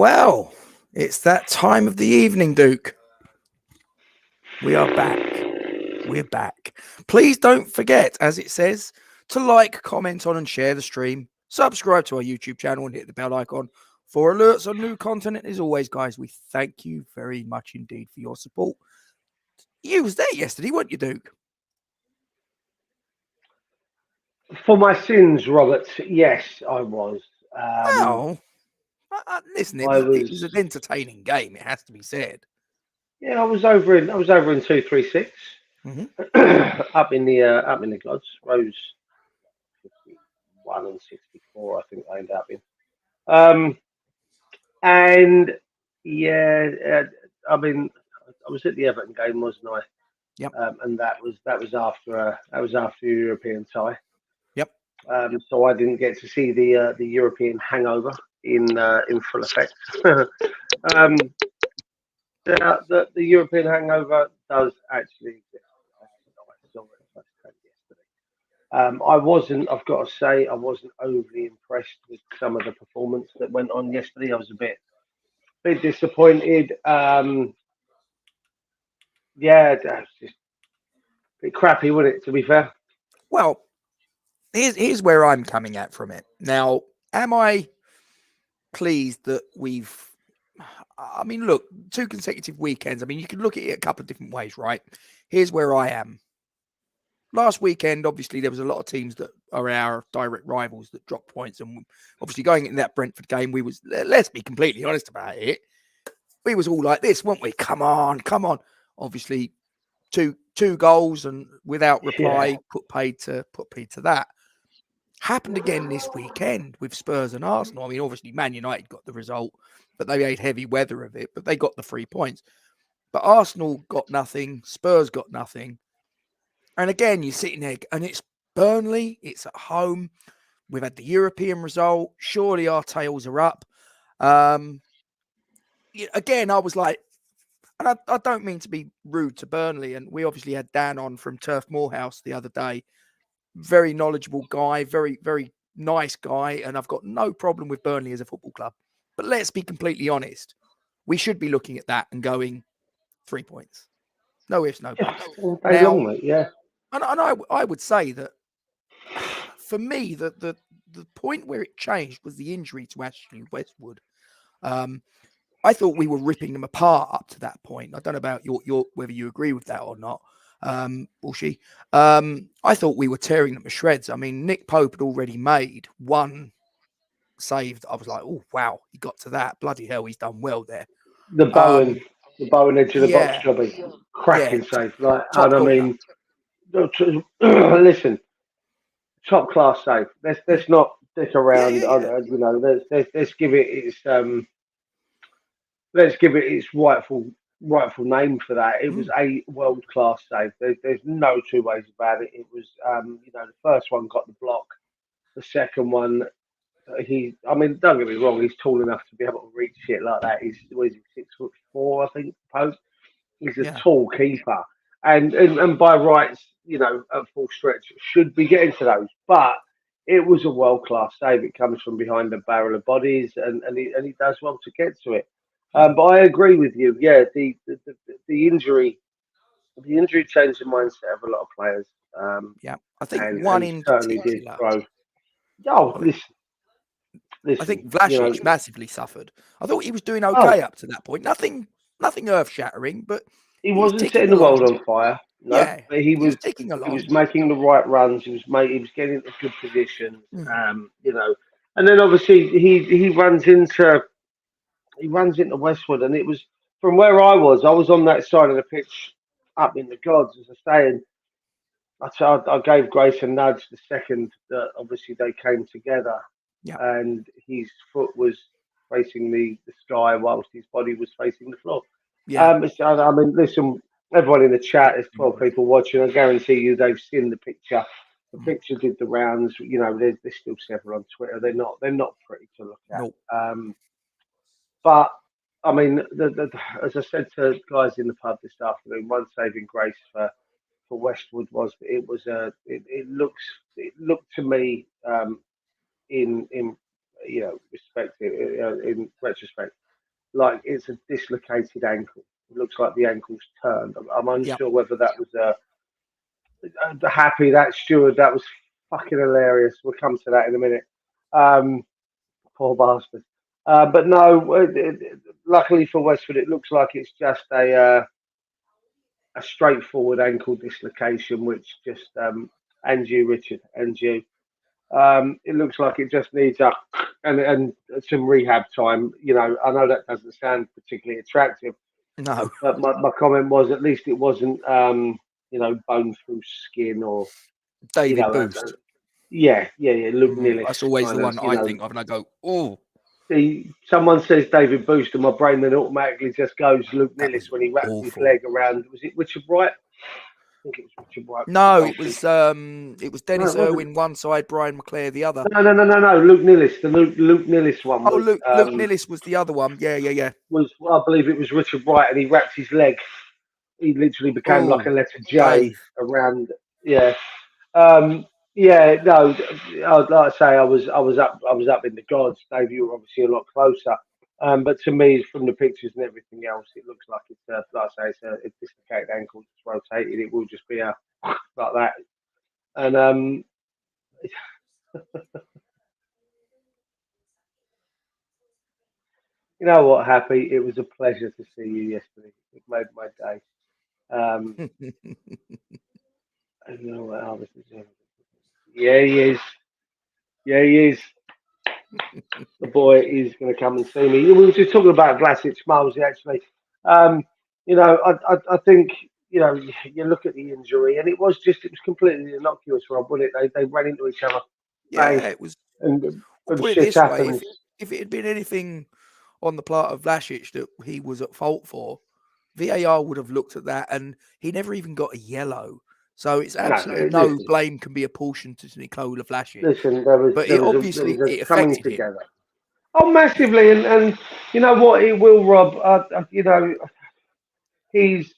Well, it's that time of the evening, Duke. We are back. We're back. Please don't forget, as it says, to like, comment on, and share the stream. Subscribe to our YouTube channel and hit the bell icon for alerts on new content. And as always, guys, we thank you very much indeed for your support. You was there yesterday, weren't you, Duke? For my sins, Robert, yes, I was. Well, listen, it was an entertaining game. It has to be said. Yeah, I was over in 236, up in the gods, rows 51 and 64, I think I ended up in. And yeah, I mean, I was at the Everton game, wasn't I? Yep. And that was after European tie. Yep. So I didn't get to see the European hangover in full effect. The European hangover does actually exist. I saw it firsthand yesterday. I've got to say, I wasn't overly impressed with some of the performance that went on yesterday. I was a bit disappointed. Yeah, that's just a bit crappy, wasn't it, to be fair? Well, here's where I'm coming at from it. Now, am I pleased that I mean, look, 2 consecutive weekends. I mean, you can look at it a couple of different ways, right? Here's where I am. Last weekend, obviously, there was a lot of teams that are our direct rivals that dropped points. And obviously, going in that Brentford game, let's be completely honest about it. We was all like this, weren't we? Come on. Obviously, two goals and without reply, put paid to that. Happened again this weekend with Spurs and Arsenal. I mean, obviously, Man United got the result, but they made heavy weather of it. But they got the 3 points. But Arsenal got nothing. Spurs got nothing. And again, you're sitting there, and it's Burnley. It's at home. We've had the European result. Surely our tails are up. Again, I was like, and I don't mean to be rude to Burnley, and we obviously had Dan on from Turf Moorhouse the other day. Very knowledgeable guy, very, very nice guy, and I've got no problem with Burnley as a football club. But let's be completely honest. We should be looking at that and going 3 points. No ifs, no buts. All day long, mate, yeah. And I would say that for me, the point where it changed was the injury to Ashley Westwood. I thought we were ripping them apart up to that point. I don't know about your whether you agree with that or not, or she. I thought we were tearing them to shreds. I mean, Nick Pope had already made one save. I was like, oh wow, he got to that. Bloody hell, he's done well there. The Bowen edge of the box jobby, cracking save. Like, and I mean, listen, top class save. Let's not dick around. You know, let's give it its rightful name for that. It was a world class save. There's no two ways about it. It was, you know, the first one got the block. The second one, I mean, don't get me wrong, he's tall enough to be able to reach shit like that. He's 6'4", I think. Pope. He's a tall keeper, and by rights, you know, at full stretch should be getting to those. But it was a world class save. It comes from behind a barrel of bodies, and he does well to get to it. But I agree with you. Yeah, the injury changed the mindset of a lot of players. I think one in certainly did grow. Oh, listen. I think Vlasic massively suffered. I thought he was doing okay up to that point. Nothing earth shattering, but he wasn't setting the world on fire. No, yeah, but he was ticking along. He was making the right runs. He was getting into good positions. You know, and then obviously he runs into Westwood, and it was from where I was on that side of the pitch, up in the gods, as I say, and I gave Grace a nudge the second that obviously they came together, and his foot was facing the sky whilst his body was facing the floor. I mean, listen, everyone in the chat, there's 12 people watching. I guarantee you they've seen the picture. The picture did the rounds. You know, there's still several on Twitter. They're not pretty to look at. Nope. But I mean, as I said to guys in the pub this afternoon, one saving grace for Westwood was it looked to me in you know in retrospect like it's a dislocated ankle. It looks like the ankle's turned. I'm Yep. unsure whether that was happy that steward. That was fucking hilarious. We'll come to that in a minute. Poor bastard. But no, luckily for Westford, it looks like it's just a straightforward ankle dislocation, which just and you, Richard, and you. It looks like it just needs and some rehab time. I know that doesn't sound particularly attractive, No. but my comment was at least it wasn't bone through skin or David that, Boost. yeah. Luke Nillis. That's always kind the of, one I think of, and I go, oh, someone says David Boost, and my brain then automatically just goes Luke that Nillis was when he wrapped his awful. leg around. Was it Richard Wright? I think it was Richard Wright. No, it was Dennis No, it Irwin one side, Brian McClare the other. No. Luke Nillis. The Luke Nillis one was. Luke Nillis was the other one. Yeah. Was I believe it was Richard Wright, and he wrapped his leg. He literally became like a letter J Dave. around. Yeah. Yeah. No. Like I say, I was up in the gods. Dave, you were obviously a lot closer. But to me, from the pictures and everything else, it looks like it's like I say, it's a dislocated ankle. It's rotated. It will just be like that. And you know what, Happy? It was a pleasure to see you yesterday. It made my day. You know what else is doing? Yeah, he is. Yeah, he is. The boy is going to come and see me. We were just talking about Vlasic Mosley, actually. I think, you look at the injury, and it was completely innocuous, Rob, wasn't it? They ran into each other. Yeah, Bang, it was. and Put it shit this way: happens. if it had been anything on the part of Vlasic that he was at fault for, VAR would have looked at that, and he never even got a yellow. So it's absolutely no blame can be apportioned to Nikola Vlasic. Listen, there was it coming affected together. him. Oh, massively, and you know what? It will, Rob. He's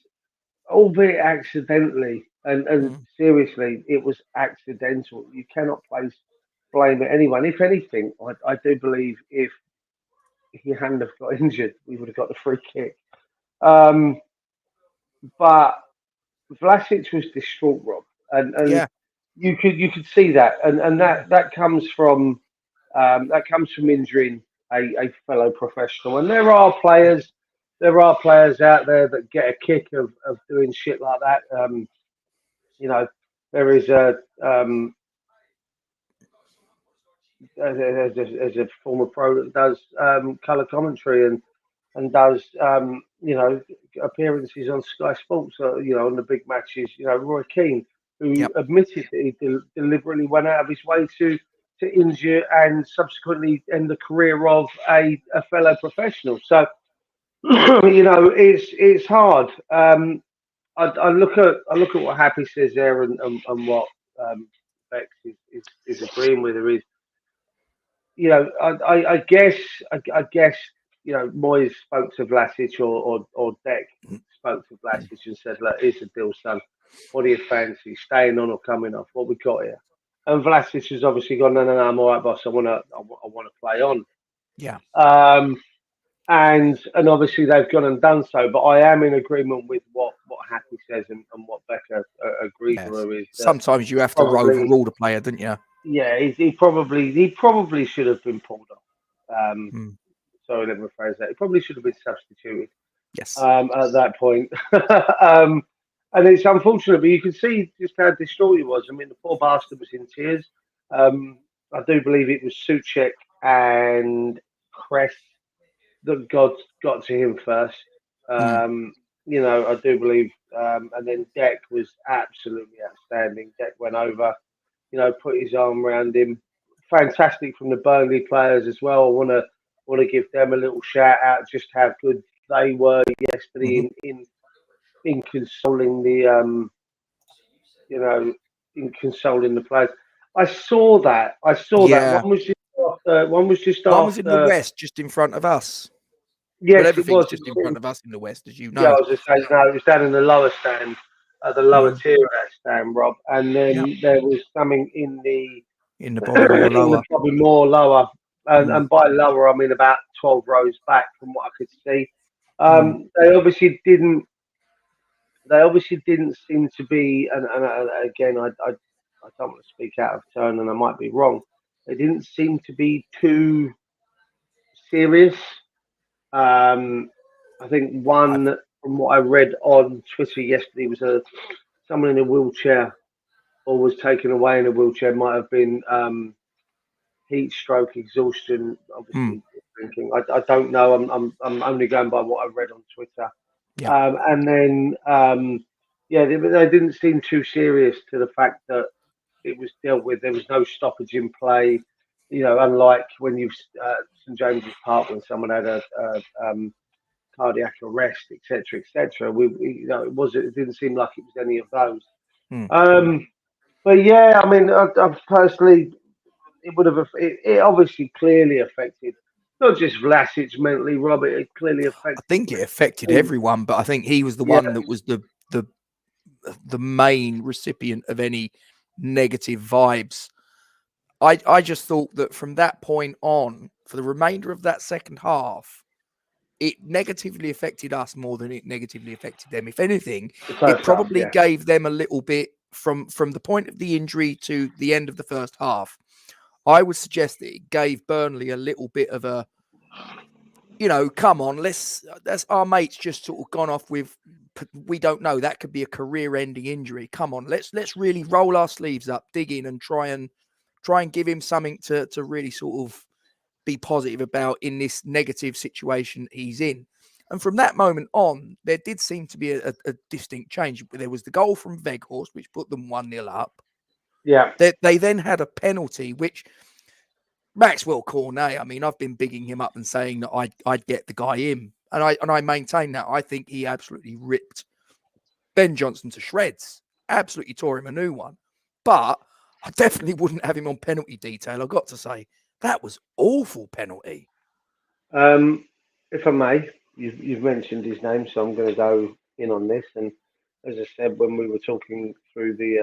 albeit accidentally, and seriously, it was accidental. You cannot place blame at anyone. If anything, I do believe if he hadn't have got injured, we would have got the free kick. But Vlasic was distraught, Rob, and you could see that, and that comes from injuring a fellow professional. And there are players out there that get a kick of doing shit like that. There is there's a former pro that does colour commentary and does appearances on Sky Sports, on the big matches. Roy Keane, who admitted that he deliberately went out of his way to injure and subsequently end the career of a fellow professional. So it's hard. I look at what Happy says there and what Bex is agreeing with her is. I guess Moyes spoke to Vlasic or Deck spoke to Vlasic and said, "Look, here's the deal, son. What do you fancy? Staying on or coming off? What we got here?" And Vlasic has obviously gone, "No, I'm all right, boss. I want to play on." Yeah. And obviously they've gone and done so. But I am in agreement with what Happy says and what Becca agrees with her is. Sometimes you have to overrule the player, don't you? Yeah, he probably should have been pulled off. Sorry, let me rephrase that. He probably should have been substituted. Yes. At that point, and it's unfortunate, but you can see just how distraught he was. I mean, the poor bastard was in tears. I do believe it was Suchek and Cress that got to him first. I do believe, and then Deck was absolutely outstanding. Deck went over. Put his arm around him. Fantastic from the Burnley players as well. I want to give them a little shout out, just how good they were yesterday in consoling the in consoling the players. I saw that. One was just after. One was in the west, just in front of us. Yes, well, everything's it was just in front of us in the west, as you know. Yeah, I was just saying. No, it was down in the lower stand. The lower tier of that stand, Rob, and then there was something in the probably more lower. probably more lower and by lower I mean about 12 rows back from what I could see. Mm. They obviously didn't. They obviously didn't seem to be, and again, I don't want to speak out of turn, and I might be wrong. They didn't seem to be too serious. Um, I think I, one from what I read on Twitter yesterday was someone in a wheelchair or was taken away in a wheelchair. Might have been heat stroke, exhaustion, mm, obviously drinking. I don't know. I'm only going by what I read on Twitter. yeah. And then yeah, they didn't seem too serious to the fact that it was dealt with. There was no stoppage in play. You know, unlike when you've St James's Park when someone had a cardiac arrest, etc., etc. You know, it didn't seem like it was any of those. Mm. But yeah, I mean, I personally, it would have. It obviously clearly affected not just Vlasic mentally, Robert. It clearly I affected think it affected him. everyone, but I think he was the Yeah, one that was the the main recipient of any negative vibes. I just thought that from that point on, for the remainder of that second half, it negatively affected us more than it negatively affected them. If anything, the it first half. probably Yeah, gave them a little bit from the point of the injury to the end of the first half. I would suggest that it gave Burnley a little bit of a, come on, that's our mates just sort of gone off with, we don't know, that could be a career-ending injury. Come on, let's really roll our sleeves up, dig in, and try and give him something to really sort of be positive about in this negative situation he's in. And from that moment on, there did seem to be a distinct change. There was the goal from Weghorst, which put them 1-0 up. yeah. They then had a penalty, which Maxwell Cornet, I mean, I've been bigging him up and saying that I'd get the guy in. And I maintain that. I think he absolutely ripped Ben Johnson to shreds. Absolutely tore him a new one. But I definitely wouldn't have him on penalty detail. I've got to say, that was awful penalty. If I may, you've mentioned his name, so I'm going to go in on this. And as I said when we were talking through the,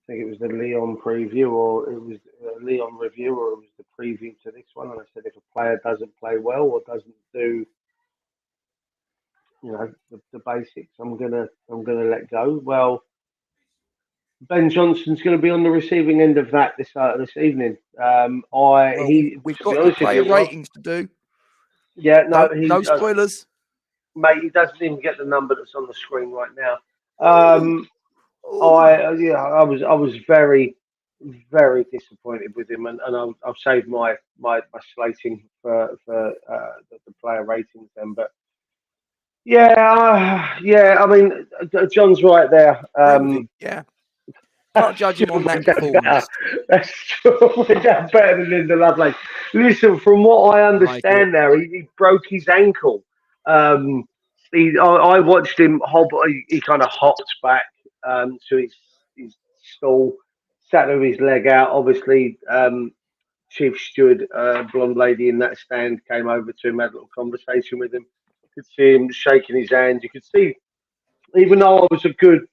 I think it was the Leon preview, or it was Leon review, or it was the preview to this one. And I said if a player doesn't play well or doesn't do, the basics, I'm gonna let go. Well, Ben Johnson's going to be on the receiving end of that this evening. Well, we've To be got the honest with player you, Rob, ratings to do. yeah, no, No spoilers. mate, he doesn't even get the number that's on the screen right now. Oh, oh. I was very, very disappointed with him, and I'll save my slating for the player ratings then. But yeah, yeah, I mean, John's right there. Agree with you. Yeah. Can't judge him on that performance. That's true. We're down better than Linda Lovelace. Listen, from what I I agree. understand now, he broke his ankle. Um, I watched him hobble. He kind of hopped back to his stall, sat with his leg out. Obviously, chief steward, blonde lady in that stand, came over to him, had a little conversation with him. You could see him shaking his hand. You could see, even though I was a good,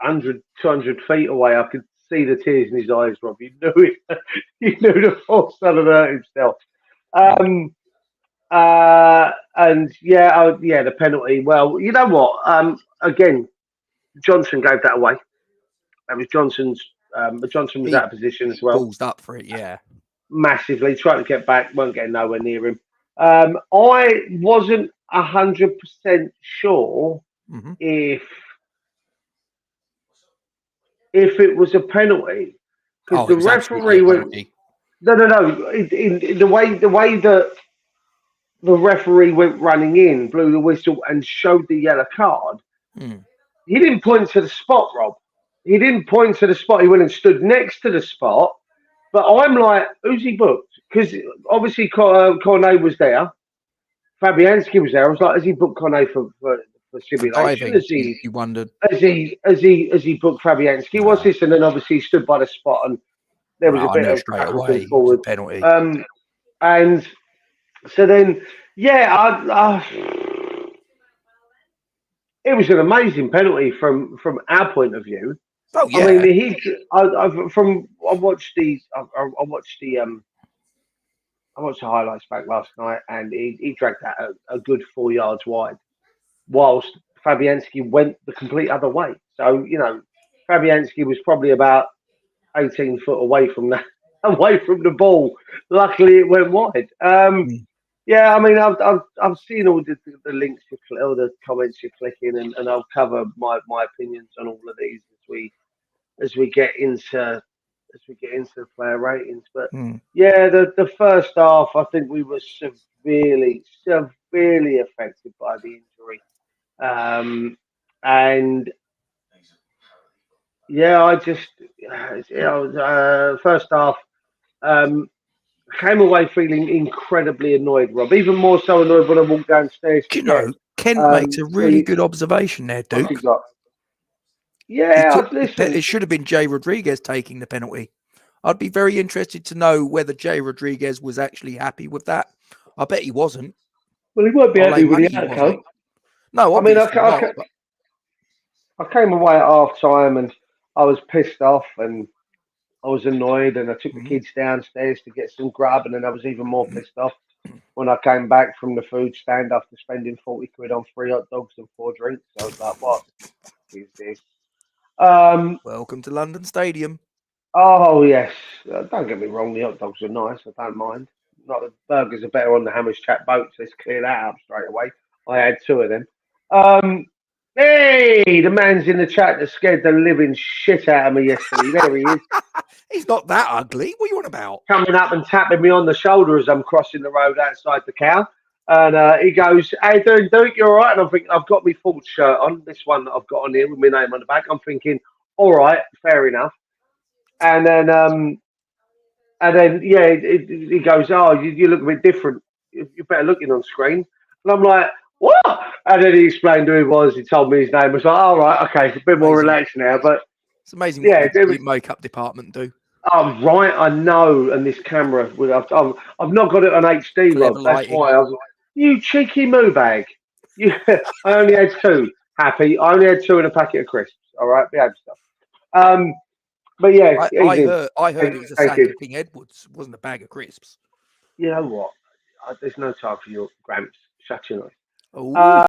100, 200 feet away, I could see the tears in his eyes, Rob. You knew it. You knew the poor son had hurt himself. Mm. And yeah, the penalty. Well, you know what? Again, Johnson gave that away. That was Johnson's. But Johnson was He out of position as well, ballsed up for it. Yeah. massively. Tried to get back, won't get nowhere near him. I wasn't 100% sure Mm-hmm. if it was a penalty because Oh, it the was absolutely a referee went. penalty. No. In the way that the referee went running in, blew the whistle, and showed the yellow card. Mm. He didn't point to the spot, Rob. He didn't point to the spot. He went and stood next to the spot. But I'm like, who's he booked? Because obviously Cornet was there. Fabianski was there. I was like, has he booked Cornet for For simulation? diving, you wondered. Has he booked Fabianski? What's No. this? And then obviously he stood by the spot, and there was No, a I bit knew of straight backwards away and it was a forwards. penalty. And so then, yeah, it was an amazing penalty from our point of view. Oh I mean, yeah. I watched the highlights back last night, and he dragged that a good 4 yards wide, whilst Fabianski went the complete other way. So Fabianski was probably about 18 foot away from that, away from the ball. Luckily, it went wide. Mm. Yeah, I mean, I've seen all the links, all the comments you're clicking, and I'll cover my opinions on all of these as we get into the player ratings. But Mm. yeah, the first half, I think we were severely affected by the injury. And yeah, first half, um, came away feeling incredibly annoyed, Rob. Even more so annoyed when I walked downstairs Do to you get know, Kent makes a really the good observation there, what's he Duke. got? He Yeah, took listen. it should have been Jay Rodriguez taking the penalty. I'd be very interested to know whether Jay Rodriguez was actually happy with that. I bet he wasn't. Well, he won't be I'll lay happy with money the he wasn't. outcome. No, I mean, obviously not. But I came away at half time and I was pissed off and I was annoyed and I took the mm, kids downstairs to get some grub and then I was even more pissed off when I came back from the food stand after spending 40 quid on 3 hot dogs and 4 drinks. I was like, what is this? welcome to London Stadium. Oh yes, don't get me wrong. The hot dogs are nice. I don't mind. Not the burgers are better on the Hammers Chat boat. So let's clear that up straight away. I had two of them. Um, hey, the man's in the chat that scared the living shit out of me yesterday. There he is, He's not that ugly. What are you on about? coming up and tapping me on the shoulder as I'm crossing the road outside the cow. And he goes, "How you doing, Duke? You all right?" And I'm thinking, I've got my full shirt on. This one that I've got on here with my name on the back. I'm thinking, all right, fair enough. And then yeah, he goes, "Oh, you look a bit different. You're better looking on screen." And I'm like, "What?" And then he explained who he was. He told me his name. I was like, "All right, okay, it's a bit more Amazing. relaxed now." But It's amazing what yeah, it was. the makeup department do. Oh, right, I know. And this camera, I've not got it on HD, Rob. Clever That's lighting. why I was. You cheeky moo bag. You, I only had two. Happy. I only had two in a packet of crisps. All right, behave yourself. But yeah, evening. I heard it was a Thank sack you. of King Edwards. It wasn't a bag of crisps. You know what? There's no time for your gramps. Shut your noise. Oh,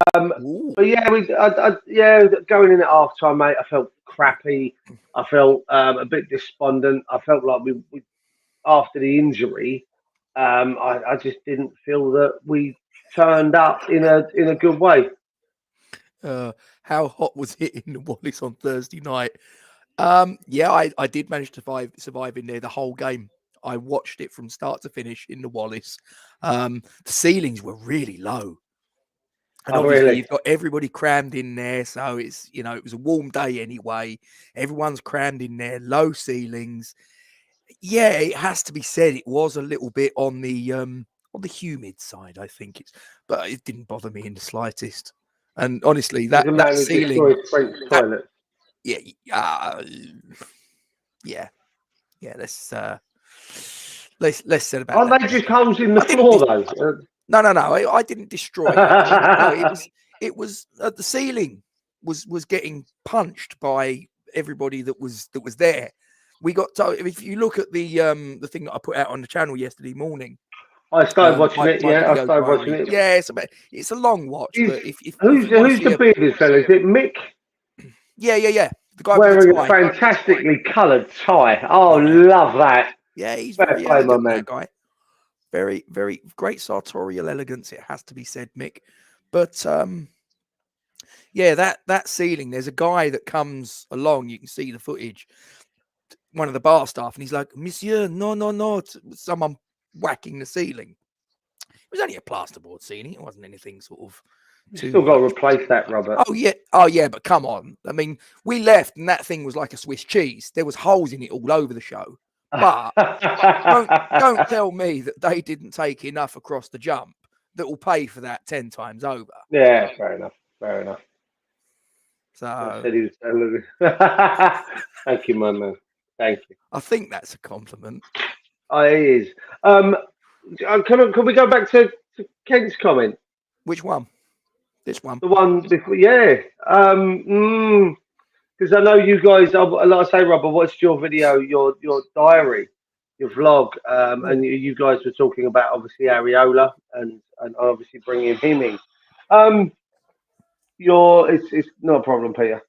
But yeah, going in at half time, mate, I felt crappy. I felt a bit despondent. I felt like we after the injury, I just didn't feel that we turned up in a good way. How hot was it in the Wallace on Thursday night? Yeah, I did manage to survive in there the whole game. I watched it from start to finish in the Wallace. The ceilings were really low. And Oh, obviously really? you've got everybody crammed in there. So it's, it was a warm day anyway. Everyone's crammed in there, low ceilings. Yeah, it has to be said it was a little bit on the humid side, I think but it didn't bother me in the slightest. And honestly, There's a that man who ceiling, destroyed French toilets. yeah, yeah, yeah. Let's say about Aren't that. they just holes in the I didn't. floor though? No. I didn't destroy it. No, it was the ceiling was getting punched by everybody that was there. We got told, if you look at the thing that I put out on the channel yesterday morning. I started watching it. My Yeah, I video started diary. watching it. Yeah, it's a long watch, but if Who's you want to see the bearded fella? Is it Mick? yeah, the guy with the Wearing a tie. fantastically coloured tie. Oh, Yeah. love that. Yeah, he's Fair very play, my elegant, man. that guy. Very, very great sartorial elegance, it has to be said, Mick. But yeah, that ceiling, there's a guy that comes along, you can see the footage, one of the bar staff, and he's like, "Monsieur, no, someone whacking the ceiling." It was only a plasterboard ceiling, it wasn't anything sort of You still too got to replace that, Robert. Oh yeah, but come on. I mean, we left and that thing was like a Swiss cheese. There was holes in it all over the show. But don't tell me that they didn't take enough across the jump that will pay for that 10 times over. Yeah, fair enough. So I said he was. Thank you, my man. Thank you. I think that's a compliment. Oh, it is. Can we go back to Kent's comment? Which one? This one. The one before, yeah. because I know you guys. Like I say, Rob, I watched your video, your diary, your vlog, and you guys were talking about obviously Areola and obviously bringing him in. Um, it's not a problem, Peter.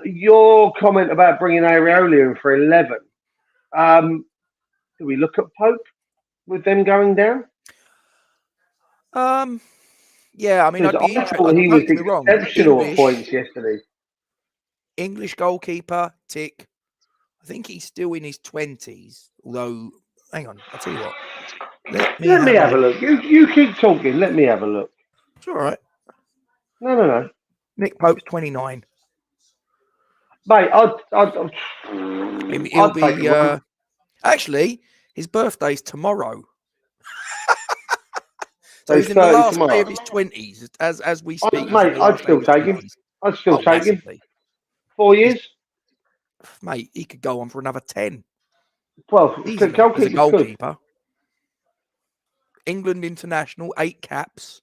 Your comment about bringing Areola in for 11. Do we look at Pope with them going down? Yeah, I mean, Because I'd be I interested. thought he Don't was get me wrong. exceptional at points yesterday. English goalkeeper, tick. I think he's still in his 20s. Although, hang on, I'll tell you what. Let me have a look. You keep talking. Let me have a look. It's all right. No. Nick Pope's 29. Mate, He'll take be. him. Actually, his birthday's tomorrow. So He's he's in the 30 last day tomorrow. of his 20s. As we speak, he's in Mate, the last day of his 20s. I'd still take him. Massively. 4 years? Mate, he could go on for another 10. Well, easily, as a goalkeeper. England international, 8 caps.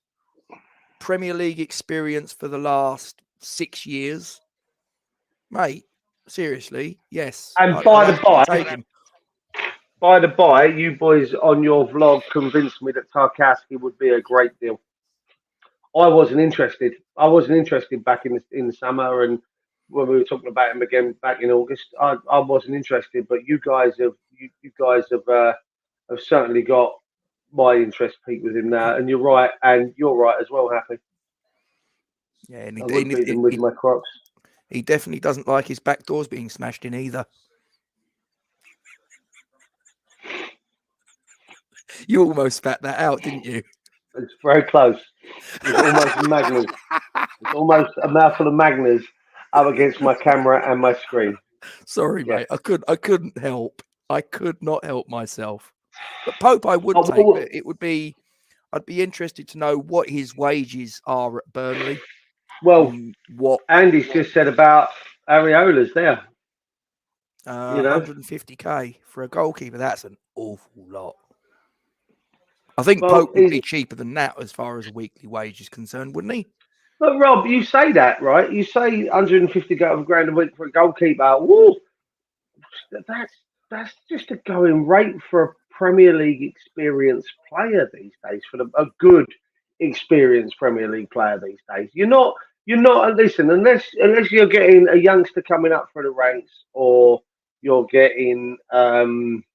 Premier League experience for the last 6 years. Mate, seriously, yes. And by the by, you boys on your vlog convinced me that Tarkowski would be a great deal. I wasn't interested. Back in the summer, and when we were talking about him again back in August, I wasn't interested. But you guys have certainly got my interest peaked with him now, and you're right as well, Happy. Yeah, and I would beat him with my crocs. He definitely doesn't like his back doors being smashed in either. You almost spat that out, didn't you? It's very close. It's almost Magners. It's almost a mouthful of Magners up against my camera and my screen. Sorry, mate. I couldn't help. I could not help myself. But Pope, I would take. But it would be. I'd be interested to know what his wages are at Burnley. Well, what Andy's just said about Areola's there. 150k for a goalkeeper. That's an awful lot. I think Pope would be cheaper than that as far as a weekly wage is concerned, wouldn't he? But Rob, you say that, right? You say 150 grand a week for a goalkeeper. Woo! That's just a going rate for a Premier League experienced player these days. For a good experienced Premier League player these days, you're not. Listen, unless you're getting a youngster coming up for the ranks, or you're getting some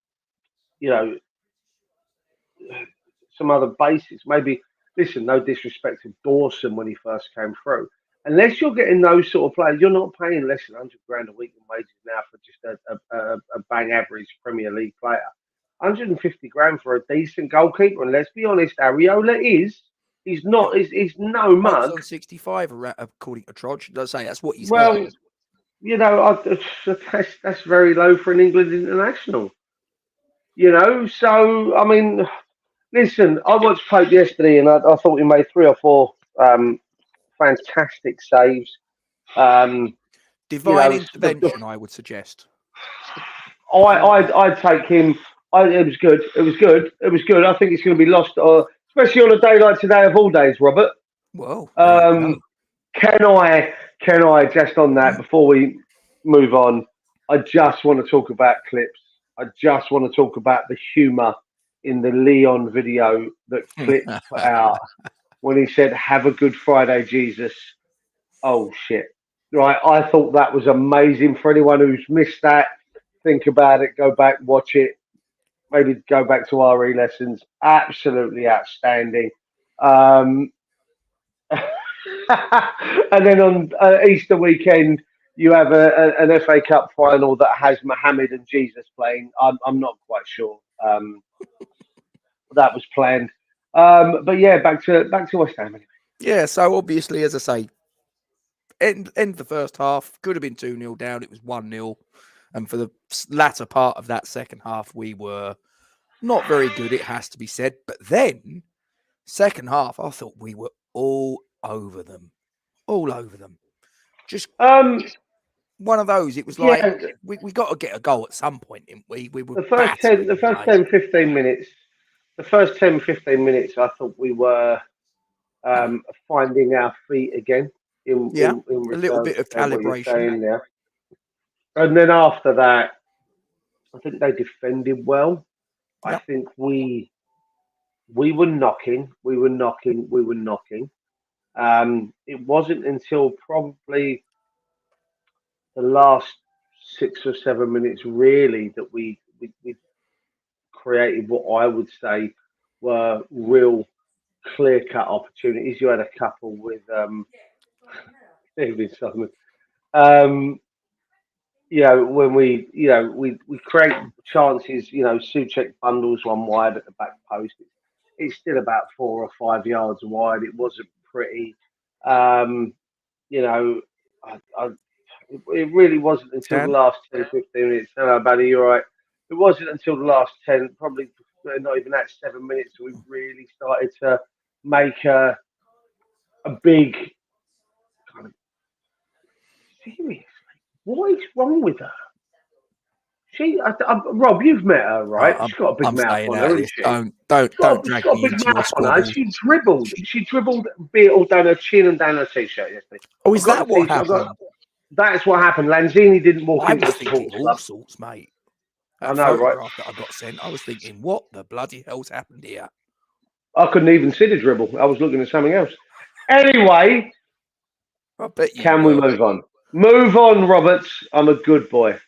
other basics. Maybe, listen, no disrespect to Dawson when he first came through. Unless you're getting those sort of players, you're not paying less than 100 grand a week in wages now for just a bang average Premier League player. 150 grand for a decent goalkeeper, and let's be honest, Areola he's not. He's no mug. On 65, according to Trodge. Does say that's what he's. Well, that's very low for an England international. So I mean. Listen, I watched Pope yesterday, and I thought he made 3 or 4 fantastic saves. Divine intervention, I would suggest. I'd take him. It was good. I think it's going to be lost, especially on a day like today of all days, Robert. Well, can I just on that before we move on? I just want to talk about clips. I just want to talk about the humour in the Leon video that Clip put out when he said, "Have a good Friday, Jesus." Oh, shit. Right. I thought that was amazing. For anyone who's missed that, think about it, go back, watch it. Maybe go back to RE lessons. Absolutely outstanding. And then on Easter weekend, you have an FA Cup final that has Mohammed and Jesus playing. I'm not quite sure. That was planned, but yeah, back to West Ham. Anyway. Yeah, so obviously, as I say, end the first half could have been 2-0 down. It was 1-0, and for the latter part of that second half, we were not very good. It has to be said. But then, second half, I thought we were all over them. Just one of those. It was like we got to get a goal at some point, didn't we? We were the first 10, 15 minutes. The first 10, 15 minutes, I thought we were finding our feet again. In a little bit of calibration. And then after that, I think they defended well. I Yep. think we were knocking, we were knocking, we were knocking. It wasn't until probably the last 6 or 7 minutes, really, that we created what I would say were real clear cut opportunities. You had a couple with David Simon. Um, when we create chances, Suchek bundles one wide at the back post. It's still about 4 or 5 yards wide. It wasn't pretty. Um, you know, I it really wasn't until the 10. last 10, 15 minutes. Hello, buddy, you're right. It wasn't until the last 10, probably not even that 7 minutes, we really started to make a big kind of serious. What is wrong with her? Rob, you've met her, right? I'm, She's got a big I'm mouth staying on out her, of isn't this. she? Don't She's drag got a me big into your mouth on her. squabbles. She dribbled, be it all down her chin and down her t-shirt yesterday. Oh, I've is got that the what t-shirt. happened? That's what happened. Lanzini didn't walk I into was the thinking sports all club. sorts, mate. I That know, right? photograph that I got sent, I was thinking, what the bloody hell's happened here? I couldn't even see the dribble. I was looking at something else. Anyway, I bet you can we were. move on? Move on, Roberts. I'm a good boy.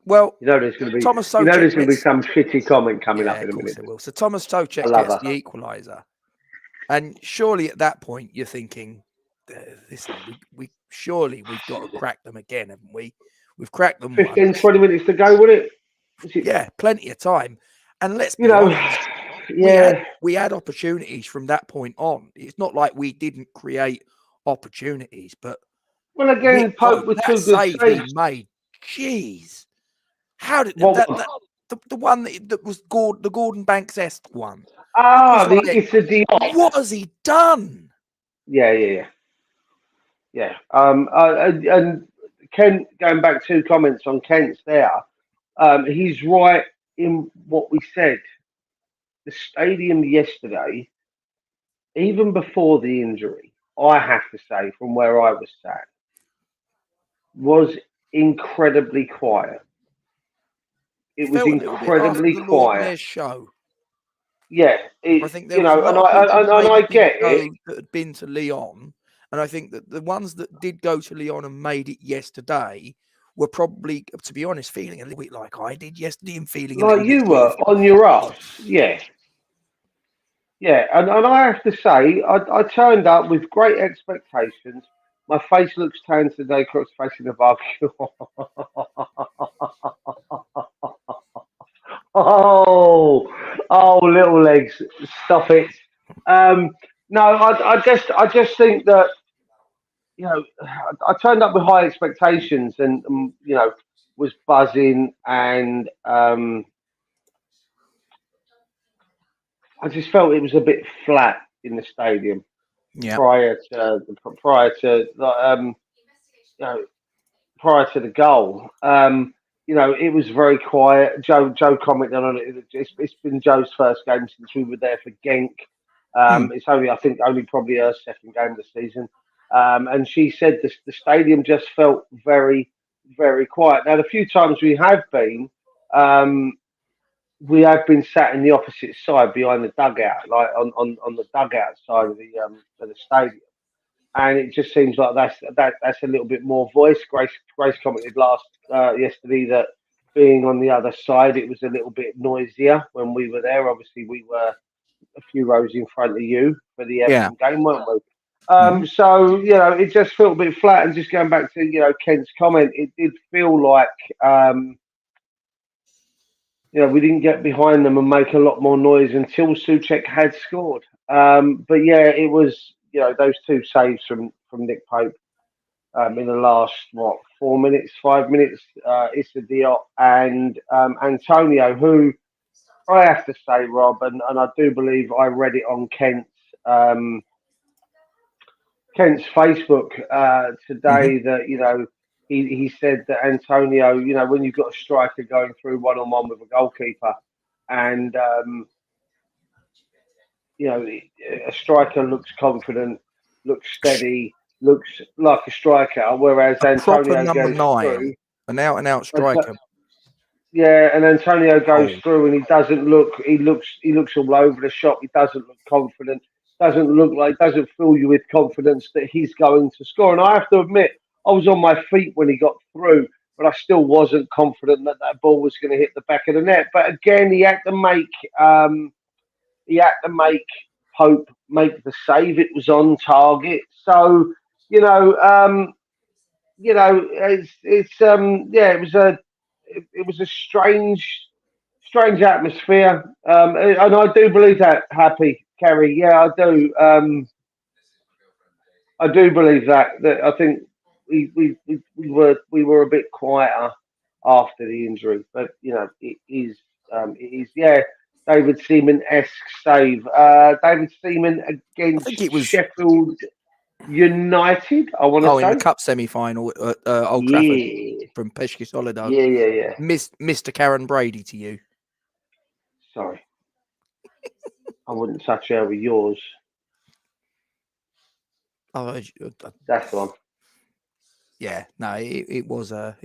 Well, There's going to be, Thomas there's Soucek going to be gets. some shitty comment coming Yeah, up of in a course minute. there will. So Thomas I Soucek love gets her. the equaliser. And surely at that point, you're thinking, listen, we've got to crack them again, haven't we? We've cracked them 15, once. 20 minutes to go, would it? Yeah, plenty of time. And let's You be know, honest, yeah. we had opportunities from that point on. It's not like we didn't create opportunities, but Well, Nick again, Pope Pope, with that two good save he saves. made, jeez. How did What that, one? that the one that was the Gordon Banks-esque one? It was It's a Diop. what has he done? Yeah. And Kent, going back 2 comments on Kent's there, he's right in what we said. The stadium yesterday, even before the injury, I have to say, from where I was sat, was incredibly quiet. It was Felt a little bit after incredibly the Lord quiet. Mayor's show. Yeah, I think there was a and lot of people I maybe get didn't it. go that had been to Lyon, and I think that the ones that did go to Lyon and made it yesterday were probably, to be honest, feeling a little bit like I did yesterday and feeling a Like little bit you sort were of, on your ass. Yeah, and I have to say, I turned up with great expectations. My face looks tan today, cross facing the barbecue. Little legs, stop it. No, I just think that I turned up with high expectations and was buzzing, and I just felt it was a bit flat in the stadium yeah, prior to you know, prior to the goal. It was very quiet. Joe commented on it. It's been Joe's first game since we were there for Genk. hmm, It's only, I think, only probably her second game of the season. And she said the stadium just felt very, very quiet. Now, the few times um, we have been sat in the opposite side behind the dugout, like on the dugout side of the stadium, and it just seems like that's a little bit more voice. Grace commented yesterday that being on the other side, it was a little bit noisier when we were there. Obviously, we were a few rows in front of you for the yeah, Everton game, weren't we? hmm, So it just felt a bit flat. And just going back to Kent's comment, it did feel like we didn't get behind them and make a lot more noise until Suchek had scored. But yeah, it was those two saves from Nick Pope in the last 4 minutes, 5 minutes. Issa Diop and Antonio, who I have to say, Rob, and I do believe I read it on um, Kent's Facebook hmm, today that he said that Antonio, when you've got a striker going through 1-on-1 with a goalkeeper, and a striker looks confident, looks steady. looks like a striker, whereas A proper Antonio number goes 9, through. an out-and-out And striker. yeah, and Antonio goes Oh, through, and he doesn't look. He looks all over the shop. He doesn't look confident. Doesn't fill you with confidence that he's going to score. And I have to admit, I was on my feet when he got through, but I still wasn't confident that that ball was going to hit the back of the net. But again, he had to make Pope make the save. It was on target. So you know, um, yeah, it was a strange atmosphere, and I do believe that. Happy Kerry, yeah, I do. I do believe that. That I think we were a bit quieter after the injury, but it is yeah. David Seaman esque save. David Seaman I against think it was. Sheffield United. I want to Oh, in the say, cup semi-final at Old Trafford yeah, from Pesky Soledad. yeah. Mr. Karen Brady to you. Sorry, I wouldn't touch her with yours. Oh, That's the one. yeah, no, it was a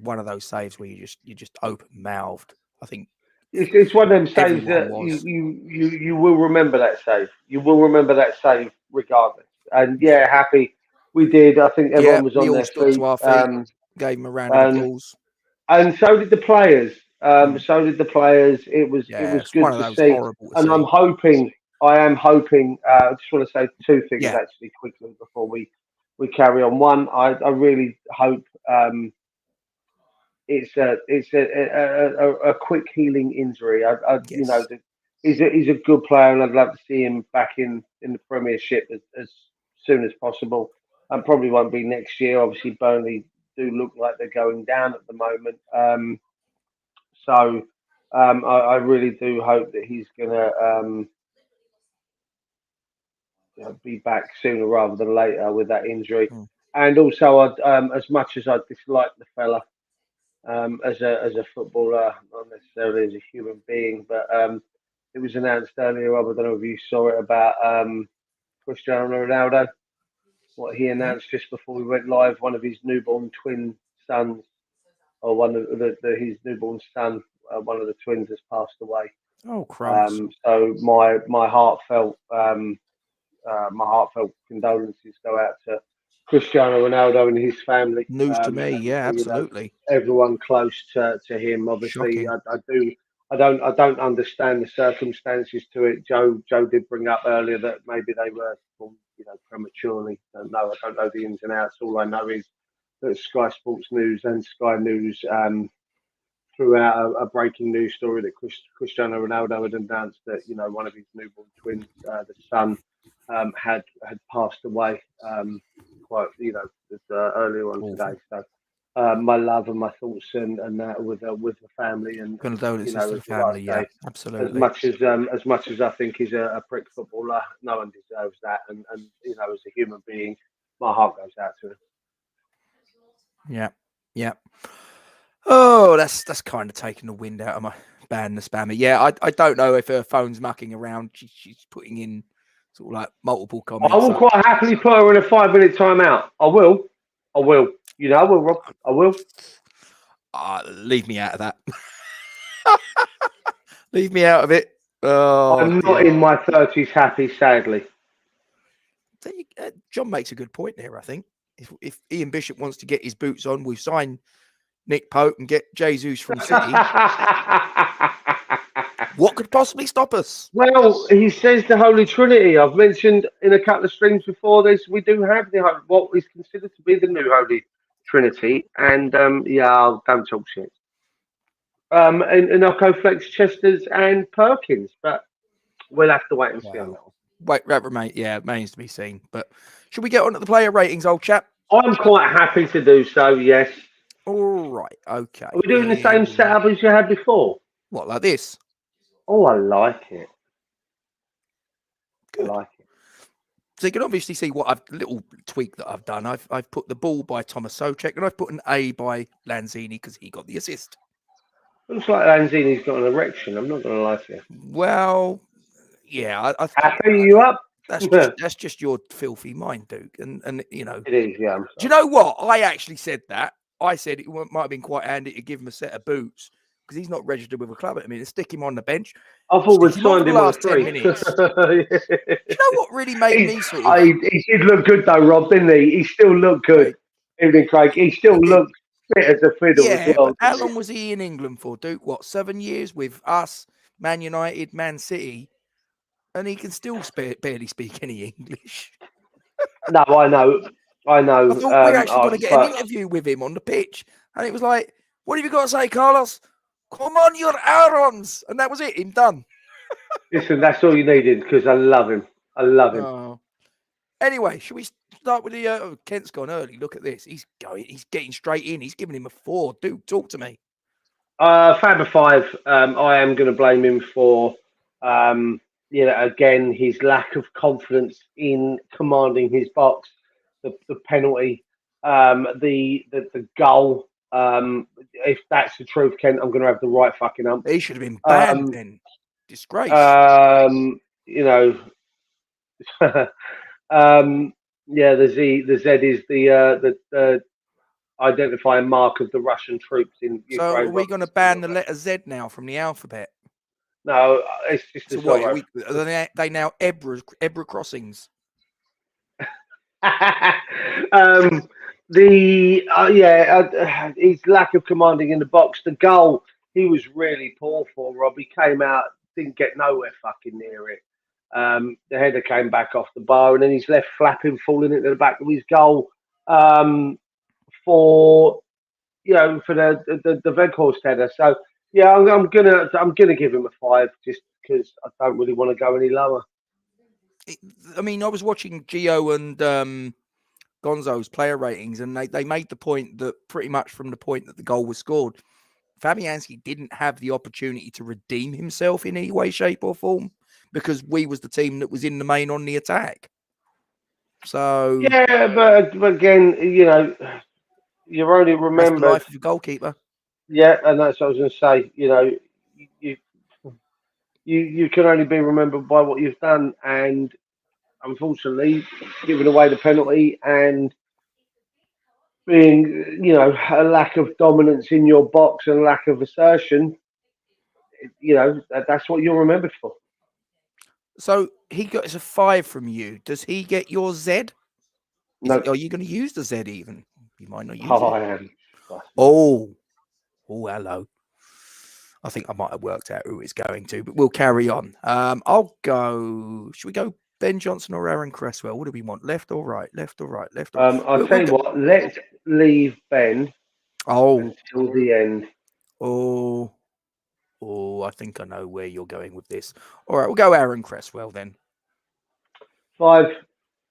one of those saves where you just open mouthed. I think It's one of them saves everyone that you, was. you you you will remember that save. You will remember that save regardless. And Yeah, yeah, happy we did. I think yeah. everyone was We on all their stood to feet. our feet, gave him a round of And applause. and so did the players. Mm. So did the players. It was Yeah, it's one good of to those see. horrible to And see. I am hoping. I just want to say two things Yeah, actually quickly before we carry on. One, I really hope. It's a quick healing injury. yes. He's a good player, and I'd love to see him back in the Premiership as soon as possible. And probably won't be next year. Obviously, Burnley do look like they're going down at the moment. So I really do hope that he's gonna be back sooner rather than later with that injury. Mm. And also, as much as I dislike the fella, as a footballer, not necessarily as a human being. But it was announced earlier. I don't know if you saw it about Cristiano Ronaldo. What he Mm. announced just before we went live, one of his newborn twin sons, or one of his newborn son, one of the twins has passed away. Oh, crumbs. So my heartfelt condolences go out to Cristiano Ronaldo and his family, News to me. and Yeah, absolutely. everyone close to him. Obviously, Shocking. I don't understand the circumstances to it. Joe did bring up earlier that maybe they were born, prematurely. No, I don't know the ins and outs. All I know is that Sky Sports News and Sky News threw out a breaking news story that Cristiano Ronaldo had announced that one of his newborn twins, the son, had passed away quite earlier on today. Awful. So my love and my thoughts and that with the family and Condolences to as the like family. I Yeah, say, as absolutely. much as I think he's a prick footballer, no one deserves that. And as a human being, my heart goes out to him. Yeah, yeah. Oh, that's kind of taking the wind out of my ban the spammer. Yeah, I don't know if her phone's mucking around. She's putting in sort of like multiple I comments. will So quite happily put her in a 5 minute timeout. I will. I will. I will, Rob. I will. leave me out of that. Leave me out of it. Oh I'm not dear. in my 30s happy, sadly. John makes a good point there. I think if Ian Bishop wants to get his boots on, we've signed Nick Pope and get Jesus from City. What could possibly stop us? Well, he says the Holy Trinity. I've mentioned in a couple of streams before this, we do have what is considered to be the new Holy Trinity. And yeah, don't talk shit. And Occo Flex, Chesters, and Perkins. But we'll have to wait and see on that Wow. Wait, that remains to be seen. But should we get on to the player ratings, old chap? one. I'm quite happy to do so, yes. All right. Are Okay. we doing the same setup as you had before? What, like this? Oh, I like it. I Good. like it. So you can obviously see what little tweak that I've done. I've put the ball by Thomas Soucek and I've put an A by Lanzini because he got the assist. Looks like Lanzini's got an erection. I'm not going to lie to you. Well, yeah, Happy, you up? That's just your filthy mind, Duke. And you know, It is, yeah. do you know what? I actually said that. I said it might have been quite handy to give him a set of boots because he's not registered with a club at the minute. Stick him on the bench. I thought Stick we'd him on for signed the him on a last 10 free. minutes. Do you know what really made me sort of... He did look good though, Rob, didn't he? He still looked good. Right. Evening, Craig. He still looked fit as a fiddle as Yeah, well. but how long was he in England for, Duke? What, 7 years with us, Man United, Man City? And he can still barely speak any English. No, I know. I thought we're actually going to get an but interview with him on the pitch. And it was like, what have you got to say, Carlos? Come on, your Aarons. And that was it. Him done. listen, that's all you needed because I love him. I love him. Oh. Anyway, should we start with the... Kent's gone early. Look at this. He's getting straight in. He's giving him a 4. Duke, talk to me. Fab of 5. I am going to blame him for, again, his lack of confidence in commanding his box, the penalty, the goal. If that's the truth, Kent, I'm going to have the right fucking ump. He should have been banned then. Disgrace. You know, the Z is the identifying mark of the Russian troops in Ukraine. So are we going to ban the letter Z now from the alphabet? No, it's just so what? Are they now Ebra crossings? His lack of commanding in the box. The goal, he was really poor for, Rob. He came out, didn't get nowhere fucking near it. The header came back off the bar, and then he's left flapping, falling into the back of his goal. For the Veghorst header. So yeah, I'm gonna give him a 5 just because I don't really want to go any lower. I mean, I was watching Gio and Gonzo's player ratings, and they made the point that pretty much from the point that the goal was scored, Fabianski didn't have the opportunity to redeem himself in any way, shape, or form because we was the team that was in the main on the attack. So yeah, but again, you're only remembered. That's the life of a goalkeeper. Yeah, and that's what I was going to say. You can only be remembered by what you've done, and unfortunately, giving away the penalty and being, a lack of dominance in your box and lack of assertion, that's what you're remembered for. So he got a 5 from you. Does he get your Z? No. Are you going to use the Z even? You might not use it. I am. Oh, hello. I think I might have worked out who it's going to, but we'll carry on. I'll go. Should we go Ben Johnson or Aaron Cresswell? What do we want? Left or right? Left or right? Left or right? I'll tell you what. Let's leave Ben until the end. I think I know where you're going with this. All right, we'll go Aaron Cresswell then. 5.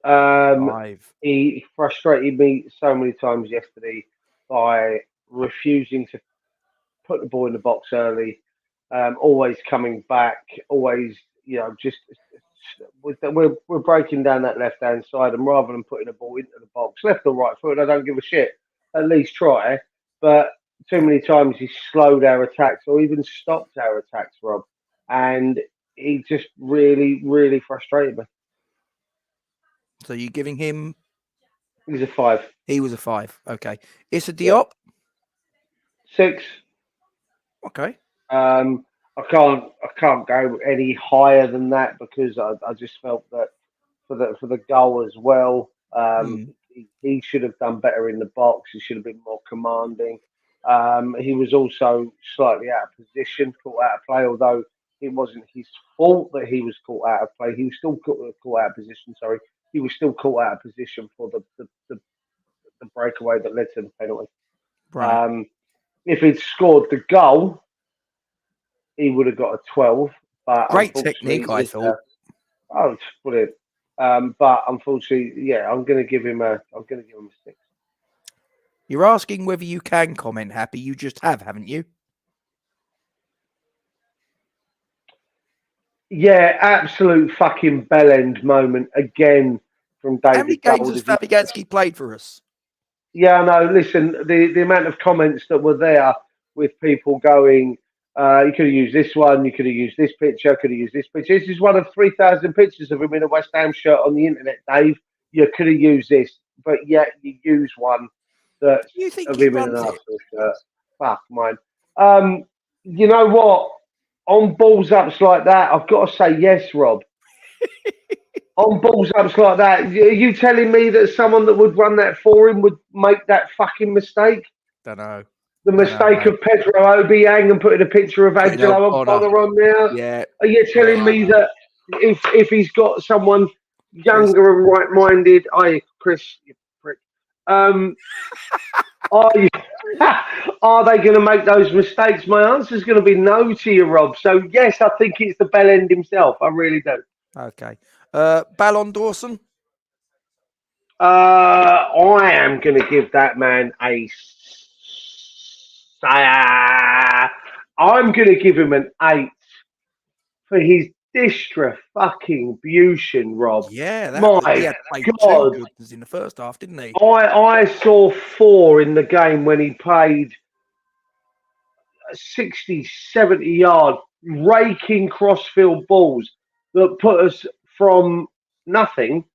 5. He frustrated me so many times yesterday by refusing to put the ball in the box early, always coming back, always, we're breaking down that left-hand side, and rather than putting the ball into the box, left or right foot, I don't give a shit. At least try. But too many times he slowed our attacks or even stopped our attacks, Rob. And he just really, really frustrated me. So you're giving him? He's a 5. He was a 5. Okay. It's a Diop? 6. Okay. I can't go any higher than that because I just felt that for the goal as well, he should have done better in the box. He should have been more commanding. He was also slightly out of position, caught out of play, although it wasn't his fault that he was caught out of play. He was still caught out of position. Sorry, he was still caught out of position for the breakaway that led to the penalty. Right. If he'd scored the goal, he would have got a 12. But great technique, I thought. It's brilliant. But unfortunately, yeah, I'm going to give him a 6. You're asking whether you can comment, Happy. You just have, haven't you? Yeah, absolute fucking bell-end moment again from David. How many games has Fabianski played for us? Yeah, no, listen, the amount of comments that were there with people going, You could have used this one. You could have used this picture. Could have used this picture. This is one of 3,000 pictures of him in a West Ham shirt on the internet, Dave. You could have used this, but yet you use one that's Do you think of he him in an runs it? Arsenal shirt. Fuck mine. You know what? On balls ups like that, I've got to say yes, Rob. On balls ups like that, are you telling me that someone that would run that for him would make that fucking mistake? Don't know. The Don't know, mistake mate. of Pedro Obiang and putting a picture of Putting Angelo O'Connor. O'Connor on there? Yeah. Are you telling me that if he's got someone younger and right-minded, Chris, you prick, are you, are they going to make those mistakes? My answer is going to be no to you, Rob. So yes, I think it's the bell end himself. I really do. Okay. Ballon Dawson. I am going to give that man a. I'm going to give him an 8 for his distribution, Rob. Yeah, he My had played two God, good ones in the first half, didn't he? I saw 4 in the game when he played 60, 70-yard raking crossfield balls that put us from nothing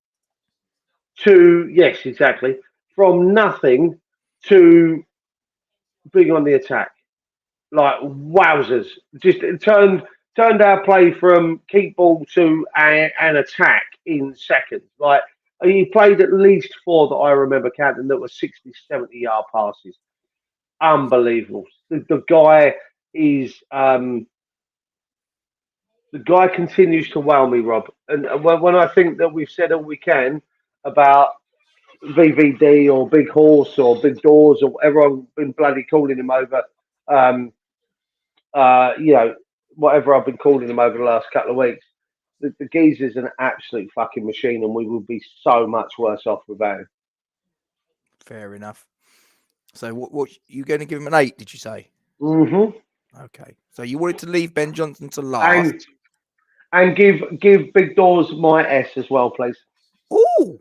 to, yes, exactly, from nothing to being on the attack. Like wowzers! Just turned our play from keep ball to an attack in seconds. Like he played at least 4 that I remember counting that were 60, 70-yard passes. Unbelievable. The guy is the guy continues to wow me, Rob. And when I think that we've said all we can about VVD or Big Horse or Big Doors or whatever I've been bloody calling him over. Um, you know, whatever I've been calling him over the last couple of weeks. The geezer's an absolute fucking machine, and we would be so much worse off without him. Fair enough. So what you going to give him an 8, did you say? Mm-hmm. Okay. So you wanted to leave Ben Johnson to last. And give Big Doors my S as well, please. Oh,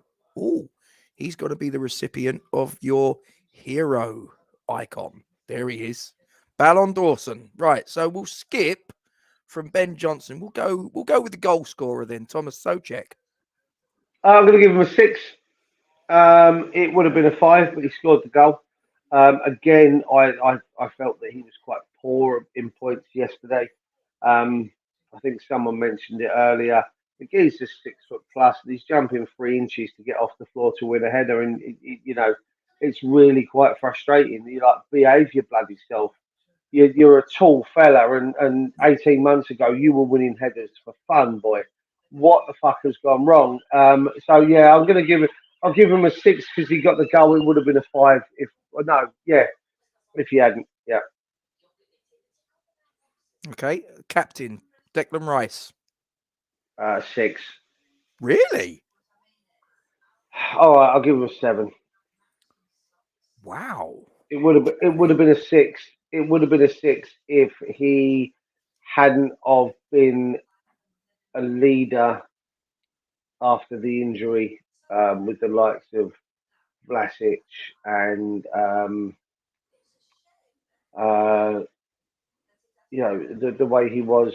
he's got to be the recipient of your hero icon. There he is. Ballon Dawson. Right. So we'll skip from Ben Johnson. We'll go with the goal scorer then, Thomas Souček. I'm going to give him a 6. It would have been a 5, but he scored the goal. Again, I felt that he was quite poor in points yesterday. I think someone mentioned it earlier. The geezer's 6 foot plus, and he's jumping 3 inches to get off the floor to win a header, and you know it's really quite frustrating. You like behave your bloody self. You're a tall fella, and 18 months ago you were winning headers for fun, boy. What the fuck has gone wrong? So yeah, I'll give him a 6 because he got the goal. It would have been a 5 if if he hadn't. Yeah. Okay. Captain, Declan Rice. 6. Really? All right, I'll give him a 7. Wow. It would have been a 6. It would have been a 6 if he hadn't of been a leader after the injury with the likes of Vlasic and uh, the way he was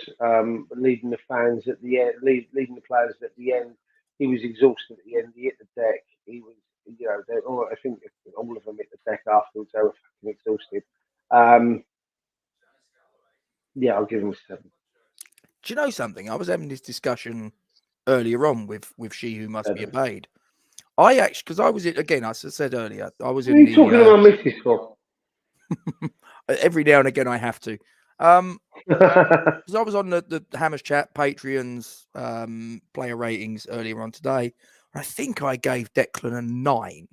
leading the fans at the end, leading the players at the end. He was exhausted at the end. He hit the deck. He was, I think all of them hit the deck afterwards. They were fucking exhausted. Yeah, I'll give him a 7. Do you know something? I was having this discussion earlier on with She Who Must Be Obeyed. I actually, because I was again, as I said earlier, I was What are you talking about missus for? Every now and again I have to. Because I was on the Hammers Chat Patreon's player ratings earlier on today. I think I gave Declan a 9.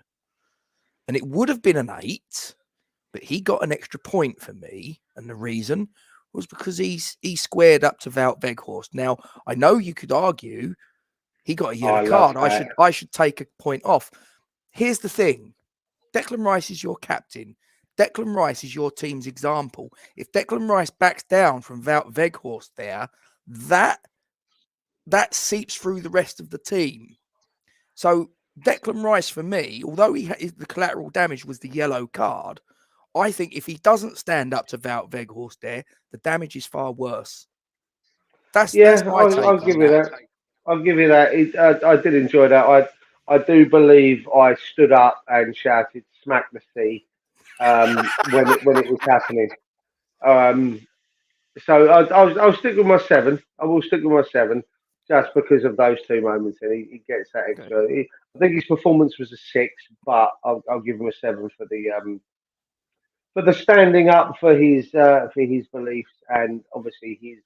And it would have been an 8, but he got an extra point for me. And the reason was because he squared up to Wout Weghorst. Now, I know you could argue he got a yellow card. I should take a point off. Here's the thing. Declan Rice is your captain. Declan Rice is your team's example. If Declan Rice backs down from Wout Weghorst there, that seeps through the rest of the team. So Declan Rice, for me, although the collateral damage was the yellow card, I think if he doesn't stand up to Wout Weghorst there, the damage is far worse. That's my take I'll on give you that. that. I'll give you that. I did enjoy that. I do believe I stood up and shouted "Smack the sea" when it was happening. Um, so I'll stick with my seven. I will stick with my seven just because of those two moments. And he gets that Okay. extra. I think his performance was a six, but I'll give him a seven for the standing up for his beliefs and obviously his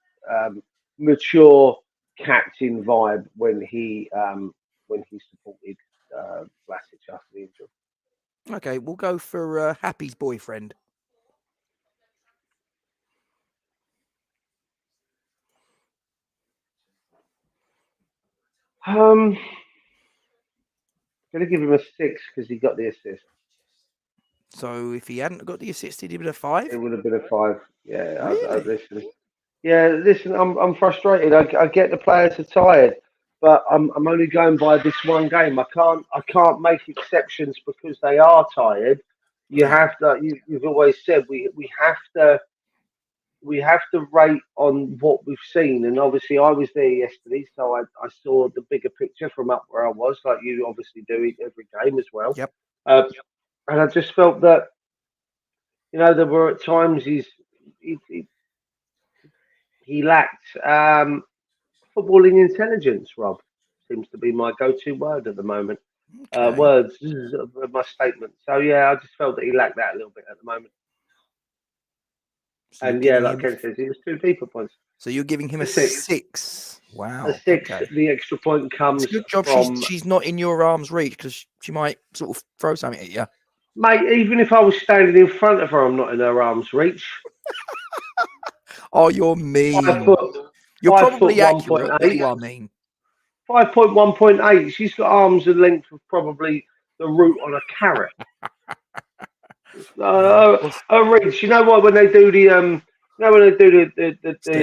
mature captain vibe when he supported Vlasic after the injury. Okay, we'll go for Happy's boyfriend. Um, Gonna give him a six because he got the assist. So if he hadn't got the assist, he'd have been a It 5. would have been a five. Yeah, I Really? listen. Yeah, listen. I'm frustrated. I get the players are tired, but I'm only going by this one game. I can't make exceptions because they are tired. You No. have to. You've always said we have to rate on what we've seen, and obviously I was there yesterday, so I saw the bigger picture from up where I was, like you obviously do every game as well. Yep. Uh, and I just felt that there were at times he, he, he lacked footballing intelligence. Rob seems to be my go-to word at the moment. Okay. Words of my statement. So yeah, I just felt that he lacked that a little bit at the moment. So you're And yeah, giving like him a Ken says, it was two deeper points. so you're giving him A a six. 6. A Wow. six. Okay. The extra point It's a comes good job from she's not in your arm's reach because she might sort of throw something at you. mate. Even if I was standing in front of her, I'm not in her arm's reach. Oh, you're Five mean. foot, You're 5 foot probably one point accurate, but eight. you are mean. 5.1.8. She's got arms the length of probably the root on a carrot. Yeah. Uh, Well, reach. You know what? When they do when they do the Steve.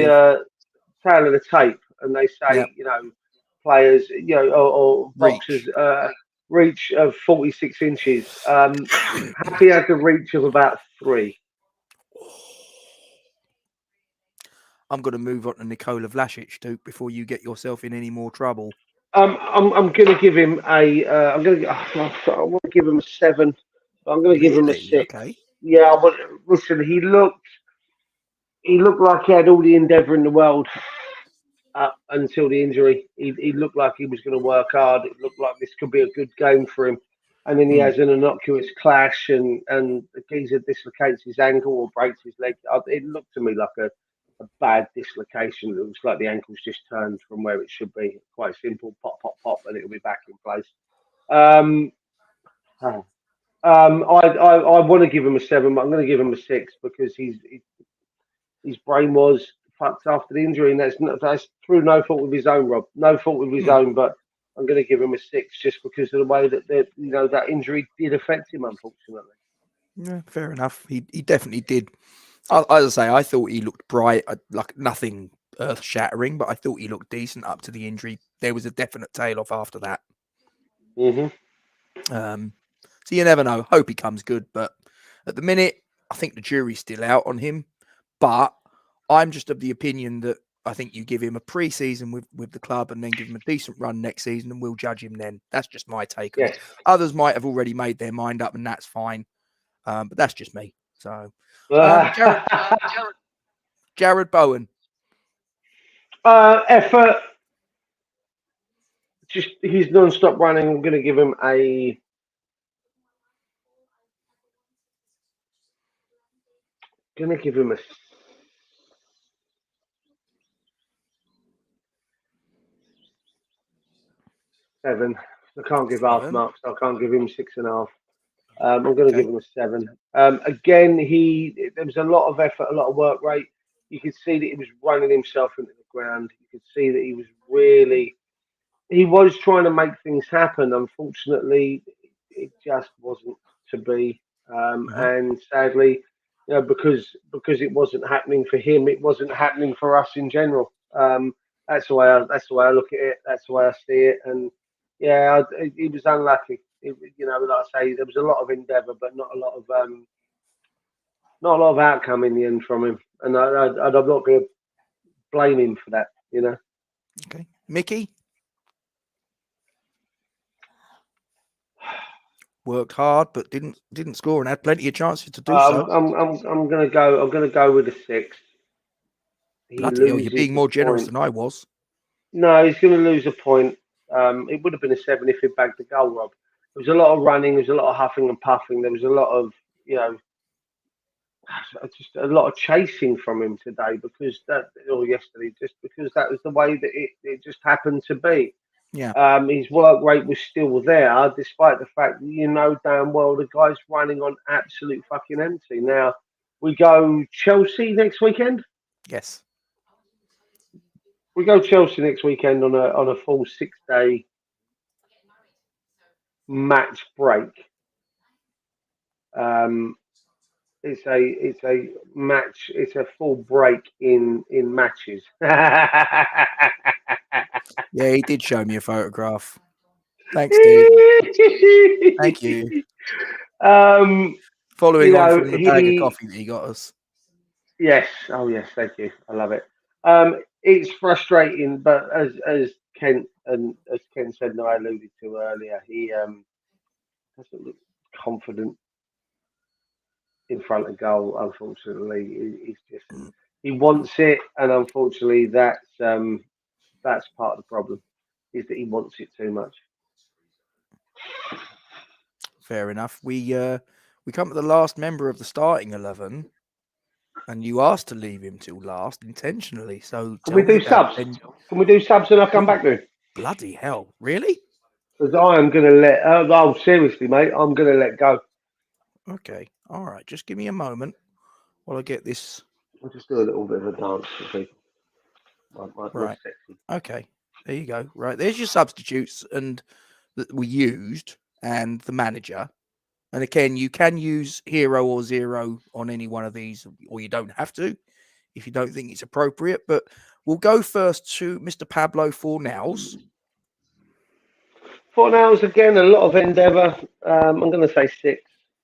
tail of the tape, and they Yep. say, players, or boxers, Reach. reach of 46 inches. Happy has a reach of about 3. I'm going to move on to Nikola Vlasic, Duke, before you get yourself in any more trouble. I'm going to give him a. I want to give him a 7. But I'm going to give him a Really? 6. Okay. Yeah, but listen, he looked like he had all the endeavour in the world until the injury. He looked like he was going to work hard. It looked like this could be a good game for him. And then he Hmm. has an innocuous clash, and the geezer dislocates his ankle or breaks his leg. It looked to me like a bad dislocation. It looks like the ankle's just turned from where it should be. Quite simple, pop, pop, pop, and it'll be back in place. Um, I want to give him a 7, but I'm going to give him a 6 because his brain was fucked after the injury, and that's through no fault of his own, Rob. No fault of his Hmm. own, but I'm going to give him a 6 just because of the way that that injury did affect him, unfortunately. Yeah, fair enough. He definitely did. As I say, I thought he looked bright, like nothing earth shattering, but I thought he looked decent up to the injury. There was a definite tail off after that. Hmm. Um, so you never know. Hope he comes good, but at the minute, I think the jury's still out on him. But I'm just of the opinion that I think you give him a pre-season with the club and then give him a decent run next season, and we'll judge him then. That's just my take on it. Yes. Others might have already made their mind up, and that's fine. But that's just me. So, Jared Jared Bowen. Effort, just he's non-stop running. I'm going to give him a. Going to give him a 7. I can't give half 7. marks. So I can't give him 6.5. I'm going to give Okay. him a 7. Again, there was a lot of effort, a lot of work rate. You could see that he was running himself into the ground. You could see that he was trying to make things happen. Unfortunately, it just wasn't to be. Hmm. And sadly, because it wasn't happening for him, it wasn't happening for us in general. That's the way I look at it. That's the way I see it. And yeah, he was unlucky. Like I say, there was a lot of endeavour, but not a lot of not a lot of outcome in the end from him, and I'm not going to blame him for that. Okay, Mickey worked hard, but didn't score and had plenty of chances to do so. I'm going to go. I'm going to go with a 6. He Bloody hell, you're loses being the more generous point. than I was. No, he's going to lose a point. It would have been a 7 if he bagged the goal, Rob. There was a lot of running. There was a lot of huffing and puffing. There was a lot of, just a lot of chasing from him today because that, or yesterday, just because that was the way that it just happened to be. Yeah. His work rate was still there, despite the fact that you know damn well the guy's running on absolute fucking empty. Now, we go Chelsea next weekend. Yes. We go Chelsea next weekend on a full 6-day match break. Um, it's a match. It's a full break in matches. Yeah, he did show me a photograph. Thanks, Steve. Thank you. Following on from the bag of coffee that he got us. Yes. Oh, yes. Thank you. I love it. It's frustrating, but as Kent said, and I alluded to earlier, he doesn't look confident in front of goal. Unfortunately, he's just he wants it, and unfortunately, that's part of the problem is that he wants it too much. Fair enough. We come to the last member of the starting 11, and you asked to leave him till last intentionally. So Can we do subs? Can we do subs and I'll come back to him? Bloody hell! Really? Because I am going to let. Oh, seriously, mate, I'm going to let go. Okay. All right. Just give me a moment while I get this. I'll just do a little bit of a dance for people. Right. Okay. There you go. Right. There's your substitutes and that we used and the manager. And again, you can use hero or zero on any one of these, or you don't have to if you don't think it's appropriate. But we'll go first to Mr. Pablo Fornals. Fornals again, a lot of endeavour. I'm going to say 6,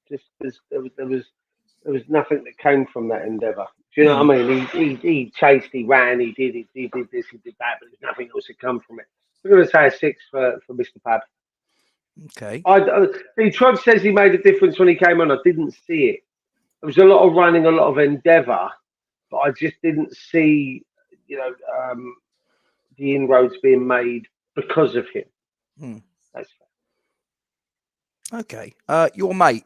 just because there was nothing that came from that endeavour. Do you know what I mean? He chased, he ran, he did this, he did that, but there's nothing else that come from it. I'm going to say a 6 for Mr. Pab. Okay. Trud says he made a difference when he came on. I didn't see it. There was a lot of running, a lot of endeavour, but I just didn't see, the inroads being made because of him. That's fair. Okay. Your mate.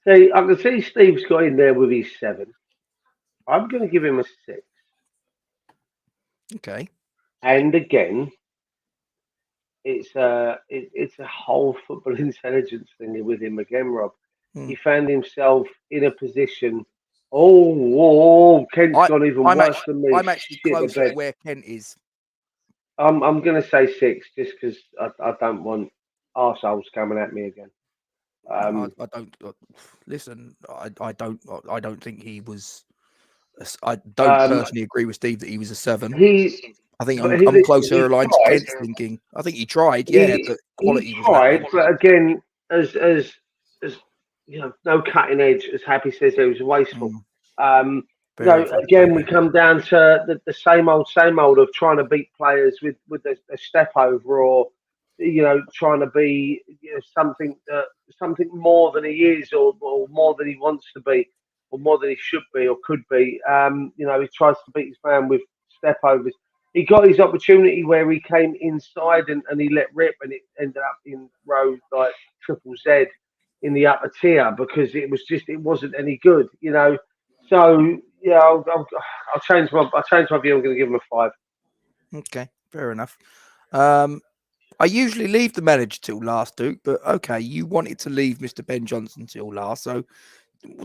See, I can see Steve's got in there with his 7. I'm going to give him a 6. Okay. And again, it's a whole football intelligence thing with him again, Rob. He found himself in a position. Kent's gone even worse than me. I'm actually closer to where Kent is. I'm going to say 6 just because I don't want arseholes coming at me again. I don't listen. I don't think he was. I don't personally agree with Steve that he was a 7. I think I'm closer aligned to Kent's thinking. I think he tried, but quality was lacking. But again, as no cutting edge, as Happy says, it was wasteful. Again, we come down to the same old of trying to beat players with a step over, or trying to be something more than he is, or more than he wants to be, or more than he should be or could be. He tries to beat his man with step overs. He got his opportunity where he came inside and he let rip, and it ended up in row like triple Z in the upper tier because it wasn't any good, So yeah, I'll change my view. I'm going to give him a 5. Okay, fair enough. I usually leave the manager till last, Duke, but okay, you wanted to leave Mr. Ben Johnson till last, so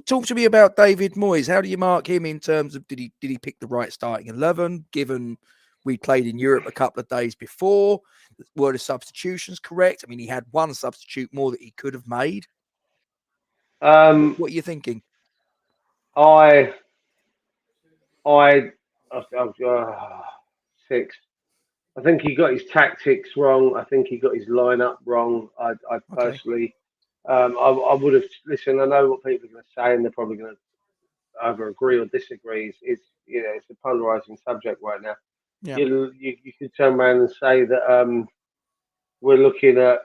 talk to me about David Moyes. How do you mark him in terms of did he pick the right starting 11? Given we played in Europe a couple of days before, were the substitutions correct? I mean, he had one substitute more that he could have made. What are you thinking? I 6. I think he got his tactics wrong. I think he got his lineup wrong. I personally I would have listened. I know what people are going to say, and they're probably going to either agree or disagree. It's a polarizing subject right now. Yeah. You could turn around and say that we're looking at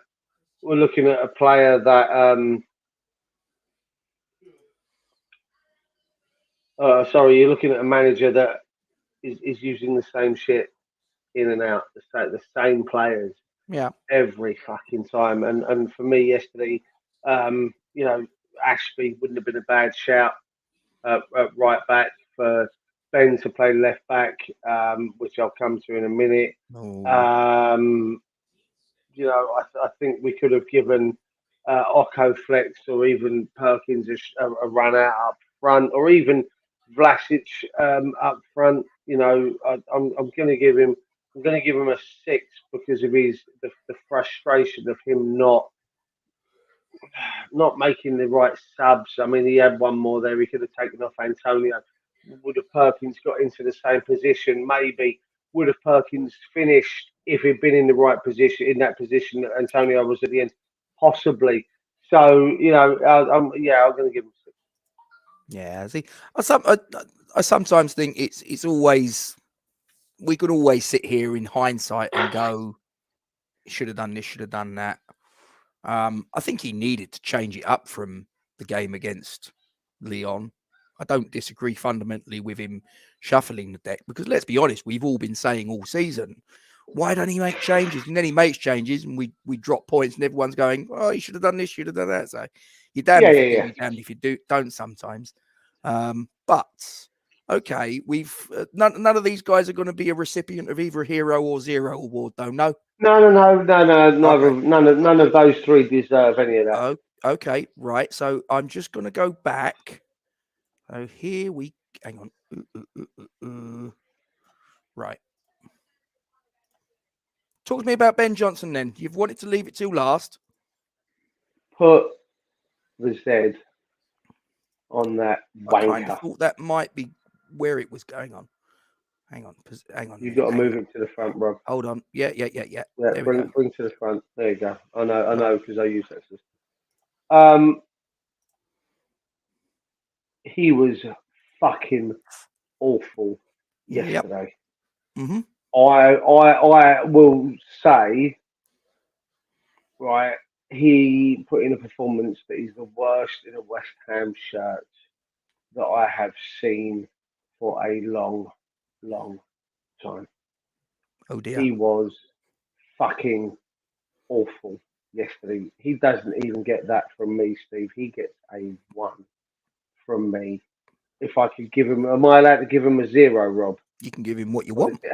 a player that sorry, you're looking at a manager that is using the same shit in and out, the same players Yeah. every fucking time. And for me yesterday, you know, Ashby wouldn't have been a bad shout at right back for Ben to play left back, which I'll come to in a minute. Oh. Um, I think we could have given Occo Flex or even Perkins a run out up front, or even Vlasic up front. I'm going to give him. I'm going to give him a 6 because of the frustration of him not making the right subs. I mean, he had one more there. He could have taken off Antonio. Would have Perkins got into the same position? Maybe. Would have Perkins finished if he'd been in the right position, in that position that Antonio was at the end? Possibly. So, I'm going to give him 6. Yeah. See, I sometimes think it's always, we could always sit here in hindsight and go, should have done this, should have done that. I think he needed to change it up from the game against Lyon. I don't disagree fundamentally with him shuffling the deck, because let's be honest, we've all been saying all season, why don't he make changes? And then he makes changes and we drop points and everyone's going, oh, you should have done this, should have done that. So you're damned if you do, you're damned if you don't sometimes. But okay, we've none of these guys are going to be a recipient of either a hero or zero award, though. No. No. Neither. Okay. None of those three deserve any of that. Oh, okay, right. So I'm just going to go back. So here we hang on. Right. Talk to me about Ben Johnson then. You've wanted to leave it till last. Put the Z on that wanker. I kind of thought that might be where it was going on. Hang on. You've got to move it to the front, Rob. Hold on. Yeah. Bring to the front. There you go. I know, because I use that system. He was fucking awful yesterday. Yep. Mm-hmm. I will say, right, he put in a performance that is the worst in a West Ham shirt that I have seen for a long, long time. Oh dear. He was fucking awful yesterday. He doesn't even get that from me, Steve. He gets a 1 from me. If I could give him, am I allowed to give him a 0, Rob? You can give him what you want.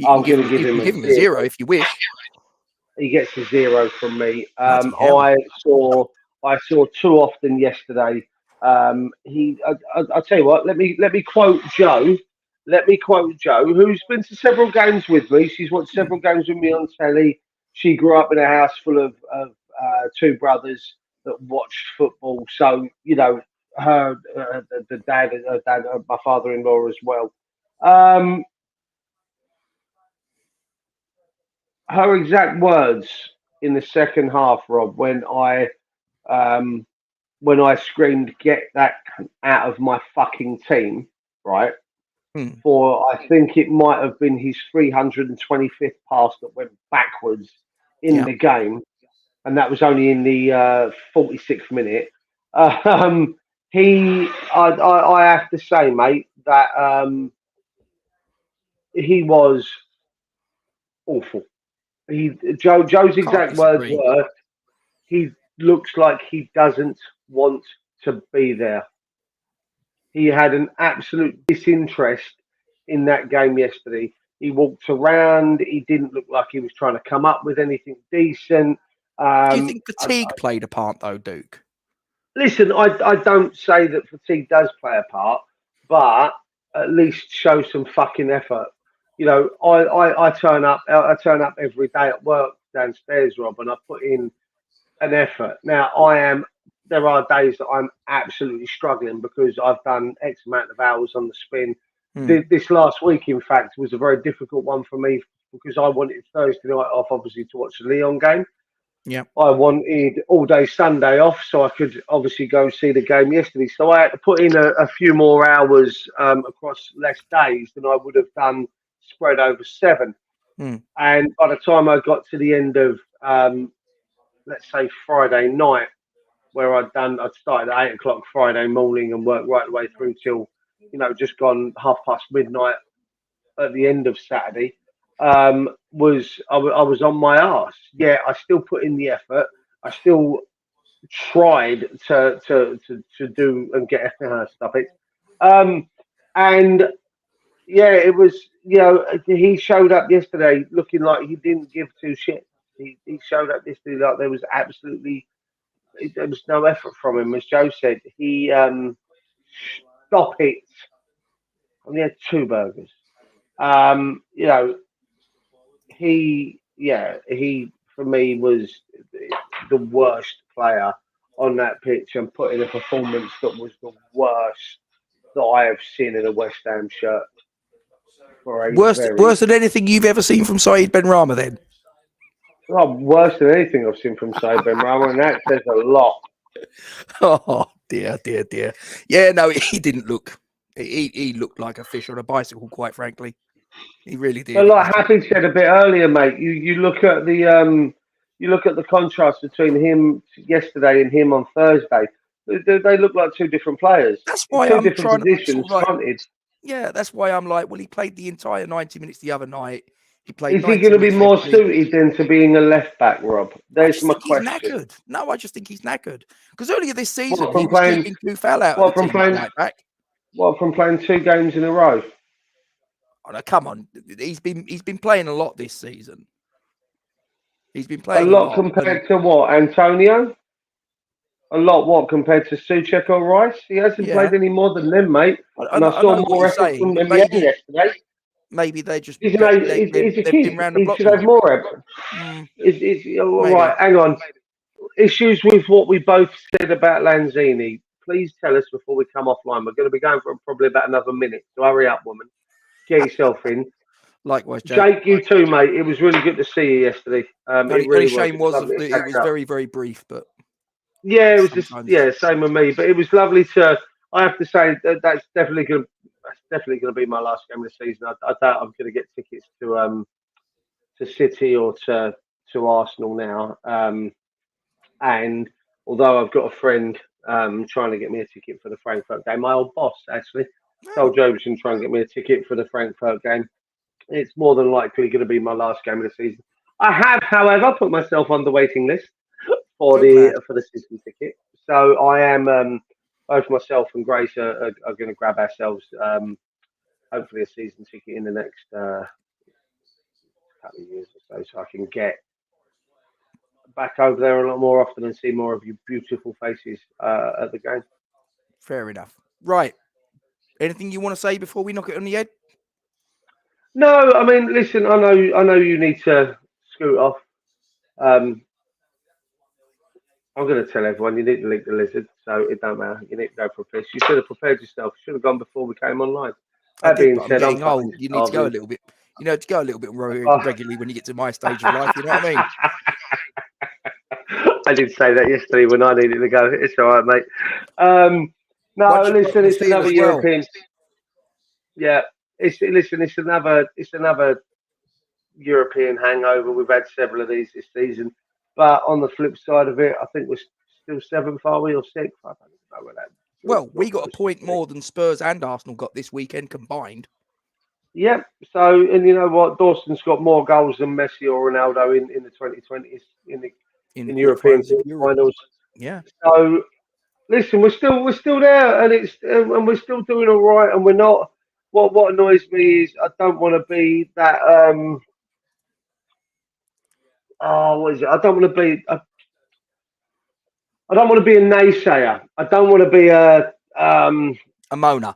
I'm going to give him a 0 if you wish. He gets a 0 from me. Bloody hell. I saw too often yesterday. I'll tell you what. Let me quote Joe. Who's been to several games with me. She's watched several games with me on telly. She grew up in a house full of two brothers that watched football. So her dad, my father-in-law as well. Her exact words in the second half, Rob, when I screamed, "Get that out of my fucking team!" Right? For I think it might have been his 325th pass that went backwards in the game, and that was only in the 46th minute. I have to say, mate, that he was awful. Joe's exact words were, he looks like he doesn't want to be there. He had an absolute disinterest in that game yesterday. He walked around. He didn't look like he was trying to come up with anything decent. Do you think fatigue played a part, though, Duke? Listen, I don't say that fatigue does play a part, but at least show some fucking effort. I turn up every day at work downstairs, Rob, and I put in an effort. Now there are days that I'm absolutely struggling because I've done X amount of hours on the spin. This last week, in fact, was a very difficult one for me because I wanted Thursday night off, obviously, to watch the Lyon game. Yeah. I wanted all day Sunday off so I could obviously go see the game yesterday. So I had to put in a few more hours across less days than I would have done spread over 7. Mm. And by the time I got to the end of, let's say, Friday night, where I'd started at 8 o'clock Friday morning and worked right the way through till, just gone midnight at the end of Saturday, I was on my arse. Yeah, I still put in the effort. I still tried to do and get stuff. And yeah, it was. He showed up yesterday looking like he didn't give two shits. He showed up yesterday like there was no effort from him. As Joe said, he stop it. Only had 2 burgers. Um, you know, he for me was the worst player on that pitch and put in a performance that was the worst that I have seen in a West Ham shirt for a Worse than anything you've ever seen from Saeed Benrahma, then? worse than anything I've seen from Saeed Benrahma, and that says a lot. Oh dear. Yeah, no, he didn't look. He looked like a fish on a bicycle, quite frankly. He really did. But like Happy said a bit earlier, mate, you look at the contrast between him yesterday and him on Thursday. They look like 2 different players. That's why 2 I'm different trying positions to fronted. Yeah, that's why I'm like, well, he played the entire 90 minutes the other night. He played. Is he going to be more suited then to being a left back, Rob? There's my question. He's knackered. No, I just think he's knackered. Because earlier this season, What, from he was playing- keeping Kufal out what, of the from team playing- right back. What, from playing 2 games in a row? Oh, no, come on, he's been playing a lot this season. He's been A playing lot compared to what? Antonio? A lot what compared to Suchek or Rice? He hasn't played any more than them, mate. And I saw more effort from them yesterday. Maybe they just He's they've a kid. been round the He block. should have more effort. All right, hang on. Issues with what we both said about Lanzini. Please tell us before we come offline. We're going to be going for probably about another minute. So hurry up, woman. Get yourself in. Likewise, Jake. You too, mate. It was really good to see you yesterday. The it really shame was lovely that it was very, very brief, but yeah, it was just same with me. But it was lovely to. I have to say that's definitely going to be my last game of the season. I doubt I'm going to get tickets to City or to Arsenal now. And although I've got a friend trying to get me a ticket for the Frankfurt game, my old boss actually told Jobson trying to get me a ticket for the Frankfurt game. It's more than likely going to be my last game of the season. I have, however, put myself on the waiting list for the season ticket. So I am both myself and Grace are going to grab ourselves hopefully a season ticket in the next couple of years or so I can get back over there a lot more often and see more of your beautiful faces at the game. Fair enough. Right. Anything you want to say before we knock it on the head? No, I mean, listen, I know you need to scoot off. I'm going to tell everyone you need to lick the lizard, so it don't matter. You need to go for a piss. You should have prepared yourself. You should have gone before we came online. That being said, I'm old. You need to go a little bit. You know, to go a little bit regularly when you get to my stage of life. You know what I mean? I did say that yesterday when I needed to go. It's all right, mate. No, listen, it's another European. Yeah, it's another European hangover. We've had several of these this season, but on the flip side of it, I think we're still 7th, are we, or 6th? I don't know where that. Well, we got a point more than Spurs and Arsenal got this weekend combined. Yep. So, and you know what? Dawson's got more goals than Messi or Ronaldo in the 2020s in European finals. Yeah. So, listen, we're still there, and we're still doing all right, and we're not. What annoys me is I don't want to be that. What is it? I don't want to be. I don't want to be a naysayer. I don't want to be a moaner.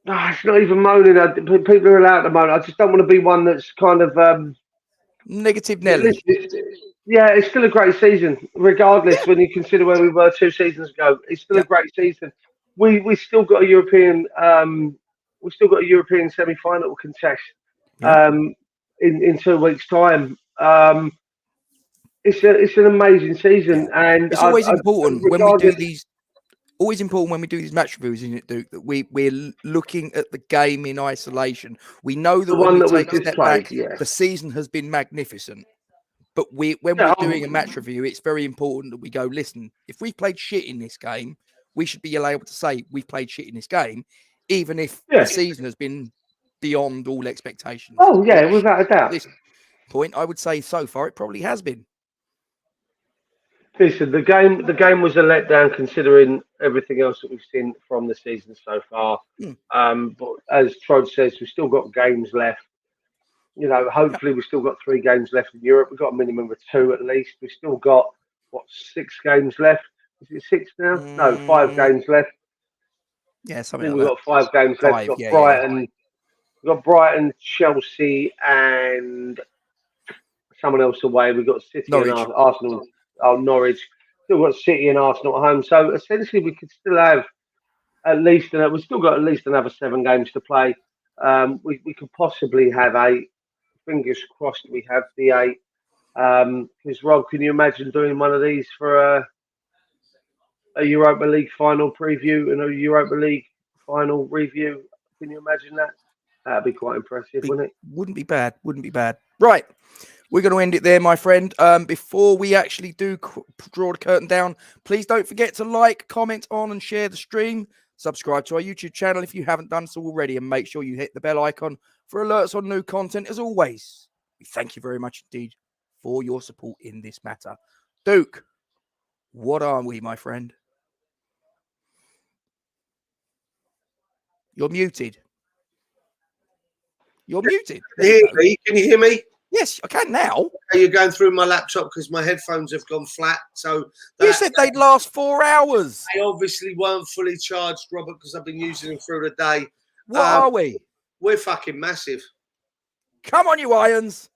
No, it's not even moaning. People are allowed to moan. I just don't want to be one that's kind of negative Nelly. It's still a great season, regardless. When you consider where we were 2 seasons ago, it's still a great season. We still got a European semi-final contest in 2 weeks' time. it's an amazing season, and it's always important when we do these. Always important when we do these match reviews, isn't it, Duke? That we're looking at the game in isolation. We know that when we take a step back, the season has been magnificent. But when we're doing a match review, it's very important that we go, listen, if we played shit in this game, we should be able to say we've played shit in this game, even if the season has been beyond all expectations. Oh, yeah, without a doubt. At this point, I would say so far it probably has been. Listen, the game was a letdown considering everything else that we've seen from the season so far. But as Trod says, we've still got games left. You know, hopefully we've still got 3 games left in Europe. We've got a minimum of 2 at least. We've still got, 6 games left? Is it 6 now? No, 5 games left. Yeah, something like that. We've got 5 games left. We've got Brighton. We've got Brighton, Chelsea, and someone else away. We've got City and Arsenal. Norwich. Still got City and Arsenal at home. So essentially, we could still have we've still got at least another 7 games to play. We could possibly have 8. Fingers crossed we have the 8. Because Rob, can you imagine doing one of these for a Europa League final preview and a Europa League final review? Can you imagine that? That'd be quite impressive, wouldn't it? Wouldn't be bad. Wouldn't be bad. Right. We're going to end it there, my friend. Before we actually do draw the curtain down, please don't forget to like, comment on, and share the stream. Subscribe to our YouTube channel if you haven't done so already, and make sure you hit the bell icon for alerts on new content. As always, we thank you very much indeed for your support in this matter. Duke, what are we, my friend? You're muted. You're muted. Can you hear me? Yes, I can now. You're going through my laptop because my headphones have gone flat. So you said they'd last 4 hours. They obviously weren't fully charged, Robert, because I've been using them through the day. What are we? We're fucking massive. Come on, you Irons.